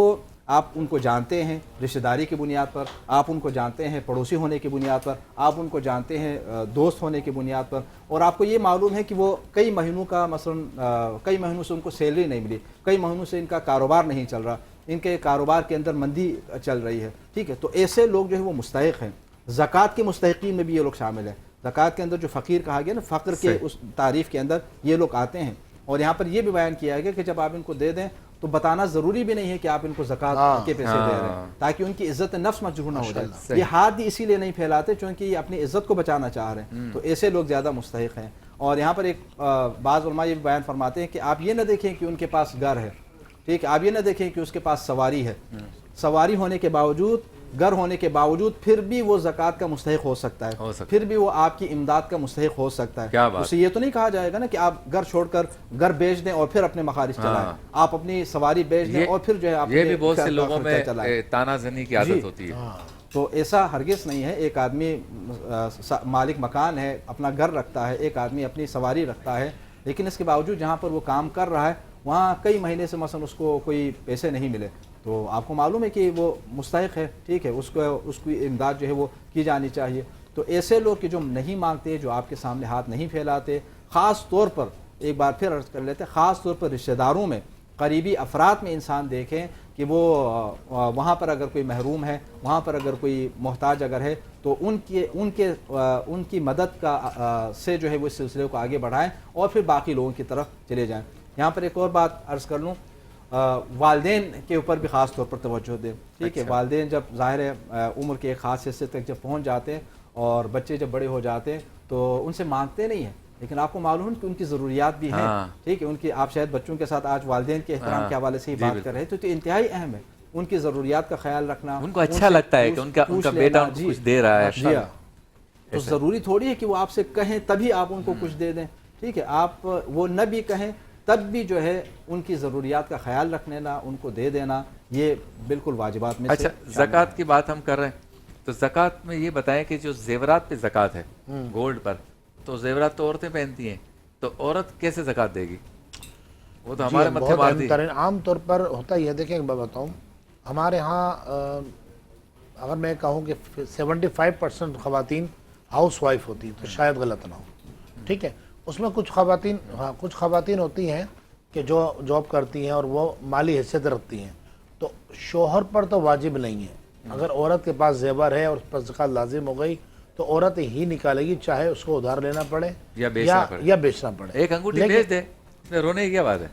ان کو جانتے ہیں رشتہ داری کی بنیاد پر, آپ ان کو جانتے ہیں پڑوسی ہونے کی بنیاد پر, آپ ان کو جانتے ہیں دوست ہونے کی بنیاد پر, اور آپ کو یہ معلوم ہے کہ وہ کئی مہینوں کا مثلا کئی مہینوں سے ان کو سیلری نہیں ملی, کئی مہینوں سے ان کا کاروبار نہیں چل رہا, ان کے کاروبار کے اندر مندی چل رہی ہے, ٹھیک ہے. تو ایسے لوگ جو ہے وہ مستحق ہیں. زکوٰۃ کے مستحقین میں بھی یہ لوگ شامل ہیں. زکوٰۃ کے اندر جو فقیر کہا گیا نا, فقر کے اس تعریف کے اندر یہ لوگ آتے ہیں. اور یہاں پر یہ بھی بیان کیا گیا کہ جب آپ ان کو دے دیں تو بتانا ضروری بھی نہیں ہے کہ آپ ان کو زکوٰۃ کے پیسے دے رہے ہیں, تاکہ ان کی عزت نفس مجروح نہ ہو جائے. یہ ہاتھ بھی اسی لیے نہیں پھیلاتے چونکہ یہ اپنی عزت کو بچانا چاہ رہے ہیں. تو ایسے لوگ زیادہ مستحق ہیں. اور یہاں پر ایک بعض علماء یہ بیان فرماتے ہیں کہ آپ یہ نہ دیکھیں کہ ان کے پاس گھر ہے, ٹھیک ہے, آپ یہ نہ دیکھیں کہ اس کے پاس سواری ہے, سواری ہونے کے باوجود, گھر ہونے کے باوجود پھر بھی وہ زکوٰۃ کا مستحق ہو سکتا ہے, پھر بھی وہ آپ کی امداد کا مستحق ہو سکتا ہے. اس سے یہ تو نہیں کہا جائے گا نا کہ آپ گھر چھوڑ کر گھر بیچ دیں اور پھر اپنے مخارج چلائیں, آپ اپنی سواری بیچ دیں اور پھر جو ہے آپ یہ بھی بہت سے لوگوں میں تانا زنی کی عادت ہوتی ہے. تو ایسا ہرگز نہیں ہے. ایک آدمی مالک مکان ہے, اپنا گھر رکھتا ہے, ایک آدمی اپنی سواری رکھتا ہے, لیکن اس کے باوجود جہاں پر وہ کام کر رہا ہے وہاں کئی مہینے سے مثلا اس کو کوئی پیسے نہیں ملے, تو آپ کو معلوم ہے کہ وہ مستحق ہے, ٹھیک ہے, اس کی امداد جو ہے وہ کی جانی چاہیے. تو ایسے لوگ کہ جو نہیں مانگتے, جو آپ کے سامنے ہاتھ نہیں پھیلاتے, خاص طور پر ایک بار پھر عرض کر لیتے, خاص طور پر رشتہ داروں میں, قریبی افراد میں انسان دیکھیں کہ وہ وہاں پر اگر کوئی محروم ہے, وہاں پر اگر کوئی محتاج اگر ہے تو ان کی مدد کا سے جو ہے وہ اس سلسلے کو آگے بڑھائیں اور پھر باقی لوگوں کی طرف چلے جائیں. یہاں پر ایک اور بات عرض کر لوں, والدین کے اوپر بھی خاص طور پر توجہ دیں, ٹھیک ہے. والدین جب ظاہر ہے عمر کے ایک خاص حصے تک جب پہنچ جاتے ہیں اور بچے جب بڑے ہو جاتے ہیں تو ان سے مانگتے نہیں ہیں, لیکن آپ کو معلوم ہے کہ ان کی ضروریات بھی ہیں, ٹھیک ہے. ان کی آپ شاید بچوں کے ساتھ آج والدین کے احترام کے حوالے سے ہی بات کر رہے ہیں, تو انتہائی اہم ہے ان کی ضروریات کا خیال رکھنا. ان کو اچھا لگتا ہے کہ ان کا بیٹا ان کو کچھ دے رہا ہے, تو ضروری تھوڑی ہے کہ وہ آپ سے کہیں تبھی آپ ان کو کچھ دے دیں, ٹھیک ہے. آپ وہ نہ بھی کہیں تب بھی جو ہے ان کی ضروریات کا خیال رکھ لینا, ان کو دے دینا, یہ بالکل واجبات میں سے. اچھا, زکوٰۃ کی بات ہم کر رہے ہیں تو زکوٰۃ میں یہ بتائیں کہ جو زیورات پہ زکوٰۃ ہے, گولڈ پر, تو زیورات تو عورتیں پہنتی ہیں, تو عورت کیسے زکوٰۃ دے گی؟ وہ تو ہمارے متھے مارتی ہے. عام طور پر ہوتا ہی ہے. دیکھیں میں بتاؤں, ہمارے ہاں اگر میں کہوں کہ 75% خواتین ہاؤس وائف ہوتی تو شاید غلط نہ ہو, ٹھیک ہے. اس میں کچھ خواتین ہوتی ہیں کہ جو جاب کرتی ہیں اور وہ مالی حیثیت رکھتی ہیں, تو شوہر پر تو واجب نہیں ہے. اگر عورت کے پاس زیور ہے اور اس پر زکوٰۃ لازم ہو گئی تو عورت ہی نکالے گی, چاہے اس کو ادھار لینا پڑے یا بیچنا پڑے. ایک انگوٹھی بیچ دے, اس میں رونے کی کیا بات ہے؟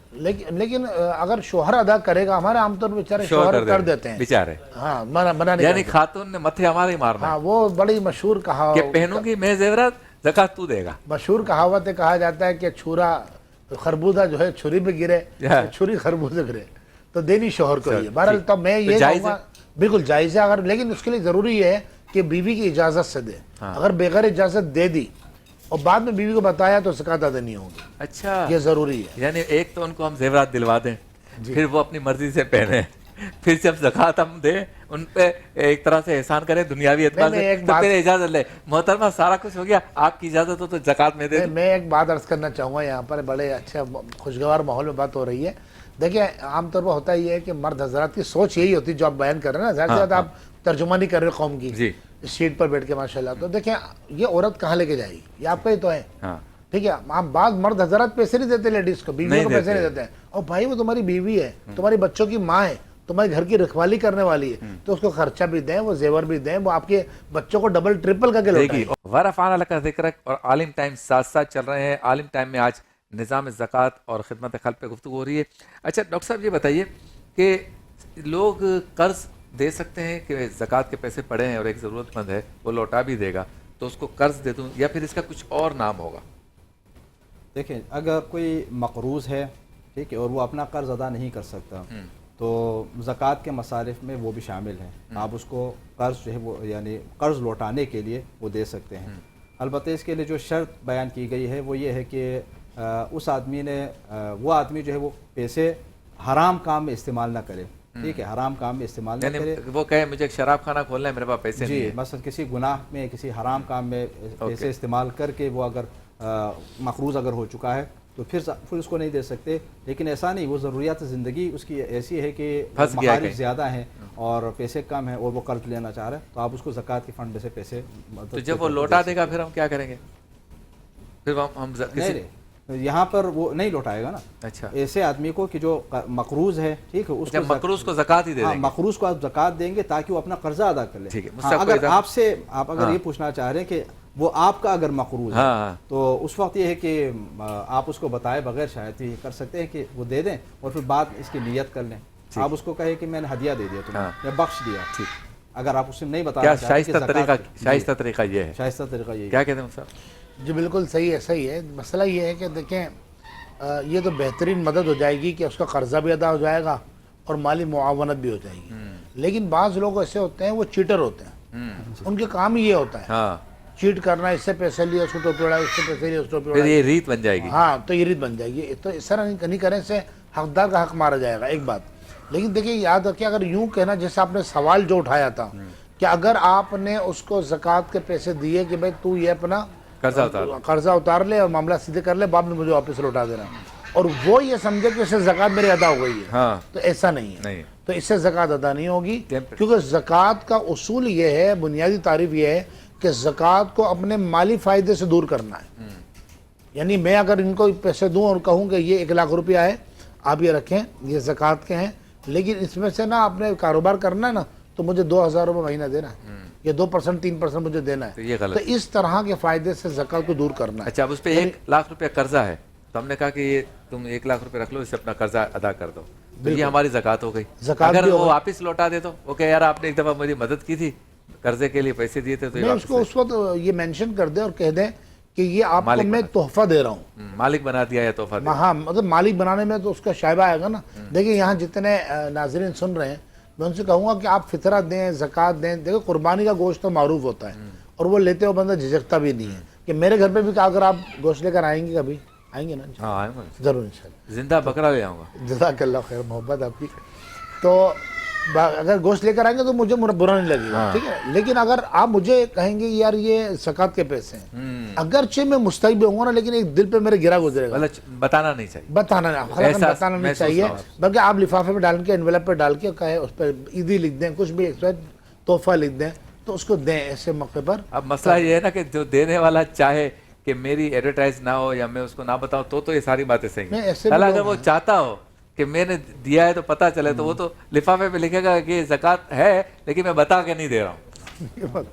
لیکن اگر شوہر ادا کرے گا, ہمارے عام طور پر بیچارے شوہر کر دیتے ہیں بیچارے, ہاں منع نہیں, یعنی خاتون نے متھے ہمارے مارنا. ہاں, وہ بڑی مشہور کہاوت کہ پہنوں گی میں زیورات, زکوٰۃ تو دے گا. مشہور کہاوت ہے, کہا جاتا ہے کہ چھورا خربوزہ جو ہے چھری پہ گرے, چھری خربوزہ گرے, تو دینی شوہر کو ہی ہے. بہرحال تب میں یہ کہوں گا بالکل جائز ہے, اگر, لیکن اس کے لیے ضروری ہے کہ بیوی کی اجازت سے دے. اگر بغیر اجازت دے دی اور بعد میں بیوی کو بتایا تو زکوٰۃ ادا نہیں ہوگی. اچھا, یہ ضروری ہے. یعنی ایک تو ان کو ہم زیورات دلوا دیں, پھر وہ اپنی مرضی سے پہنے, پھر جب زکوٰۃ ہم دیں ان پہ ایک طرح سے احسان کریں دنیاوی اعتبار سے, تو پھر اجازت لے. محترمہ سارا کچھ ہو گیا, آپ کی اجازت ہو تو زکوٰۃ میں دے. میں ایک بات عرض کرنا چاہوں گا, یہاں پر بڑے اچھے خوشگوار ماحول میں بات ہو رہی ہے. دیکھیں عام طور پر ہوتا یہ ہے کہ مرد حضرات کی سوچ یہی ہوتی ہے جو آپ بیان کر رہے ہیں نا، ظاہر سی بات آپ ترجمانی کر رہے ہیں قوم کی جی اسٹریٹ پر بیٹھ کے ماشاءاللہ. تو دیکھیں یہ عورت کہاں لے کے جائے گی، یہ آپ کا ہی تو ہے. ہاں ٹھیک ہے، آپ بعض مرد حضرات پیسے نہیں دیتے لیڈیز کو، بیویوں کو پیسے نہیں دیتے ہیں. اور بھائی وہ تمہاری بیوی ہے، تمہاری بچوں کی ماں ہے، تمہارے گھر کی رکھوالی کرنے والی ہے، تو اس کو خرچہ بھی دیں، وہ زیور بھی دیں، وہ آپ کے بچوں کو ڈبل ٹرپل کر کے لوٹائیں. ورفعنا لک ذکرک اور عالم ٹائم ساتھ ساتھ چل رہے ہیں. عالم ٹائم میں آج نظام زکوٰۃ اور خدمت خلق پہ گفتگو ہو رہی ہے. اچھا ڈاکٹر صاحب یہ بتائیے کہ لوگ قرض دے سکتے ہیں کہ زکوٰۃ کے پیسے پڑے ہیں اور ایک ضرورت مند ہے وہ لوٹا بھی دے گا تو اس کو قرض دے دوں، یا پھر اس کا کچھ اور نام ہوگا؟ دیکھیں اگر کوئی مقروض ہے ٹھیک ہے اور وہ اپنا قرض ادا نہیں کر سکتا تو زکوٰۃ کے مصارف میں وہ بھی شامل ہیں. آپ اس کو قرض جو ہے وہ یعنی قرض لوٹانے کے لیے وہ دے سکتے ہیں. البتہ اس کے لیے جو شرط بیان کی گئی ہے وہ یہ ہے کہ اس آدمی نے وہ آدمی جو ہے وہ پیسے حرام کام میں استعمال نہ کرے. ٹھیک ہے، حرام کام میں استعمال نہ کرے. وہ کہے مجھے ایک شراب خانہ کھولنا ہے، میرے پاس پیسے نہیں جی ہیں. مثلا کسی گناہ میں کسی حرام کام میں پیسے استعمال کر کے وہ اگر مقروض اگر ہو چکا ہے تو پھر اس کو نہیں دے سکتے. لیکن ایسا نہیں، وہ ضروریات زندگی اس کی ایسی ہے کہ مخارج زیادہ ہیں اور پیسے کم ہیں اور وہ قرض لینا چاہ رہا ہے تو آپ اس کو زکوٰۃ کے فنڈ میں سے پیسے تو جب وہ لوٹا دے گا پھر ہم کیا کریں گے؟ پھر ہم یہاں پر وہ نہیں لوٹائے گا نا. اچھا ایسے آدمی کو کہ جو مقروض ہے ٹھیک ہے اس کو مقروض کو زکوٰۃ ہی دے دیں گے. مقروض کو آپ زکوٰۃ دیں گے تاکہ وہ اپنا قرضہ ادا کر لے. ٹھیک ہے. اگر آپ اگر یہ پوچھنا چاہ رہے ہیں کہ وہ آپ کا اگر مقروض ہے تو اس وقت یہ ہے کہ آپ اس کو بتائے بغیر شاید ہی کر سکتے ہیں کہ وہ دے دیں اور پھر بعد اس کی نیت کر لیں. آپ اس کو کہے کہ میں نے ہدیہ دے دیا تمہیں یا بخش دیا. ٹھیک، اگر آپ اسے نہیں بتانا شائستہ طریقہ یہ ہے. شائستہ طریقہ یہ کیا کہتے ہیں صاحب؟ جی بالکل صحیح ہے، صحیح ہے. مسئلہ یہ ہے کہ دیکھیں یہ تو بہترین مدد ہو جائے گی کہ اس کا قرضہ بھی ادا ہو جائے گا اور مالی معاونت بھی ہو جائے گی. لیکن بعض لوگ ایسے ہوتے ہیں وہ چیٹر ہوتے ہیں، ان کے کام ہی یہ ہوتا ہے چیٹ کرنا، اس سے پیسے لیا اس کو ٹوپی اڑایا، اس سے پیسے لیا اس کو ٹوپی اڑایا. یہ ریت بن جائے گی. ہاں تو یہ ریت بن جائے گی. تو اس طرح نہیں کریں، اس سے حقدار کا حق مارا جائے گا. ایک بات لیکن دیکھیں یاد رکھیں، اگر یوں کہنا جیسے آپ نے سوال جو اٹھایا تھا کہ اگر آپ نے اس کو زکوٰۃ کے پیسے دیے کہ بھائی تو یہ اپنا قرضہ اتار لے اور معاملہ سیدھے کر لے، بعد میں مجھے واپس لوٹا دینا، اور وہ یہ سمجھے کہ اس سے زکوٰۃ میری ادا ہو گئی ہے، تو ایسا نہیں ہے. تو اس سے زکوٰۃ ادا نہیں ہوگی، کیونکہ زکوٰۃ کا اصول یہ ہے، بنیادی تعریف یہ ہے کہ زکوٰۃ کو اپنے مالی فائدے سے دور کرنا ہے. یعنی میں اگر ان کو پیسے دوں اور کہوں کہ یہ 1,00,000 روپیہ ہے آپ یہ رکھیں، یہ زکوٰۃ کے ہیں، لیکن اس میں سے نا آپ نے کاروبار کرنا ہے نا تو مجھے 2,000 روپے مہینہ دینا ہے، یا 2% 3% مجھے دینا ہے. تو اس طرح کے فائدے سے زکوٰۃ کو دور کرنا ہے. اچھا اب اس پہ 1,00,000 روپیہ قرضہ ہے تو ہم نے کہا کہ یہ تم 1,00,000 روپے رکھ لو، اس سے اپنا قرضہ ادا کر دو، تو یہ ہماری زکوٰۃ ہو گئی. اگر وہ واپس لوٹا دے تو وہ کہ یار آپ نے ایک دفعہ میری مدد کی تھی، قرضے کے لیے پیسے دیے تھے، تو اس کو اس وقت یہ مینشن کر دیں اور کہہ دیں کہ یہ آپ کو میں تحفہ دے رہا ہوں. مالک بنا دیا یا تحفہ دیا. ہاں مطلب مالک بنانے میں تو اس کا شائبہ آئے گا نا. دیکھیں یہاں جتنے ناظرین سن رہے ہیں میں ان سے کہوں گا کہ آپ فطرہ دیں، زکوٰۃ دیں. دیکھیں قربانی کا گوشت تو معروف ہوتا ہے اور وہ لیتے ہوئے بندہ جھجکتا بھی نہیں ہے. کہ میرے گھر پہ بھی اگر آپ گوشت لے کر آئیں گے کبھی، آئیں گے نا؟ ہاں آئیں گا ضرور انشاءاللہ. زندہ بکرا لے آؤں گا. جزاک اللہ خیر، محبت آپ کی. تو اگر گوشت لے کر آئیں گے تو مجھے برا نہیں لگے گا، ٹھیک ہے. لیکن اگر آپ مجھے کہیں گے یار یہ زکوٰۃ کے پیسے ہیں، اگرچہ میں مستحق بھی ہوں گا نا، لیکن ایک دل پہ میرے گرا گزرے گا. بتانا نہیں چاہیے، بتانا نہیں چاہیے، بلکہ آپ لفافے میں ڈال کے انویلپ پہ ڈال کے کہیں اس پہ عیدی لکھ دیں، کچھ بھی تحفہ لکھ دیں تو اس کو دیں ایسے موقع پر. اب مسئلہ یہ ہے نا کہ جو دینے والا چاہے کہ میری ایڈورٹائز نہ ہو یا میں اس کو نہ بتاؤں تو یہ ساری باتیں صحیح ہیں. اگر وہ چاہتا ہو کہ میں نے دیا ہے تو پتہ چلے تو وہ تو لفافے پہ لکھے گا کہ زکوٰۃ ہے لیکن میں بتا کے نہیں دے رہا ہوں.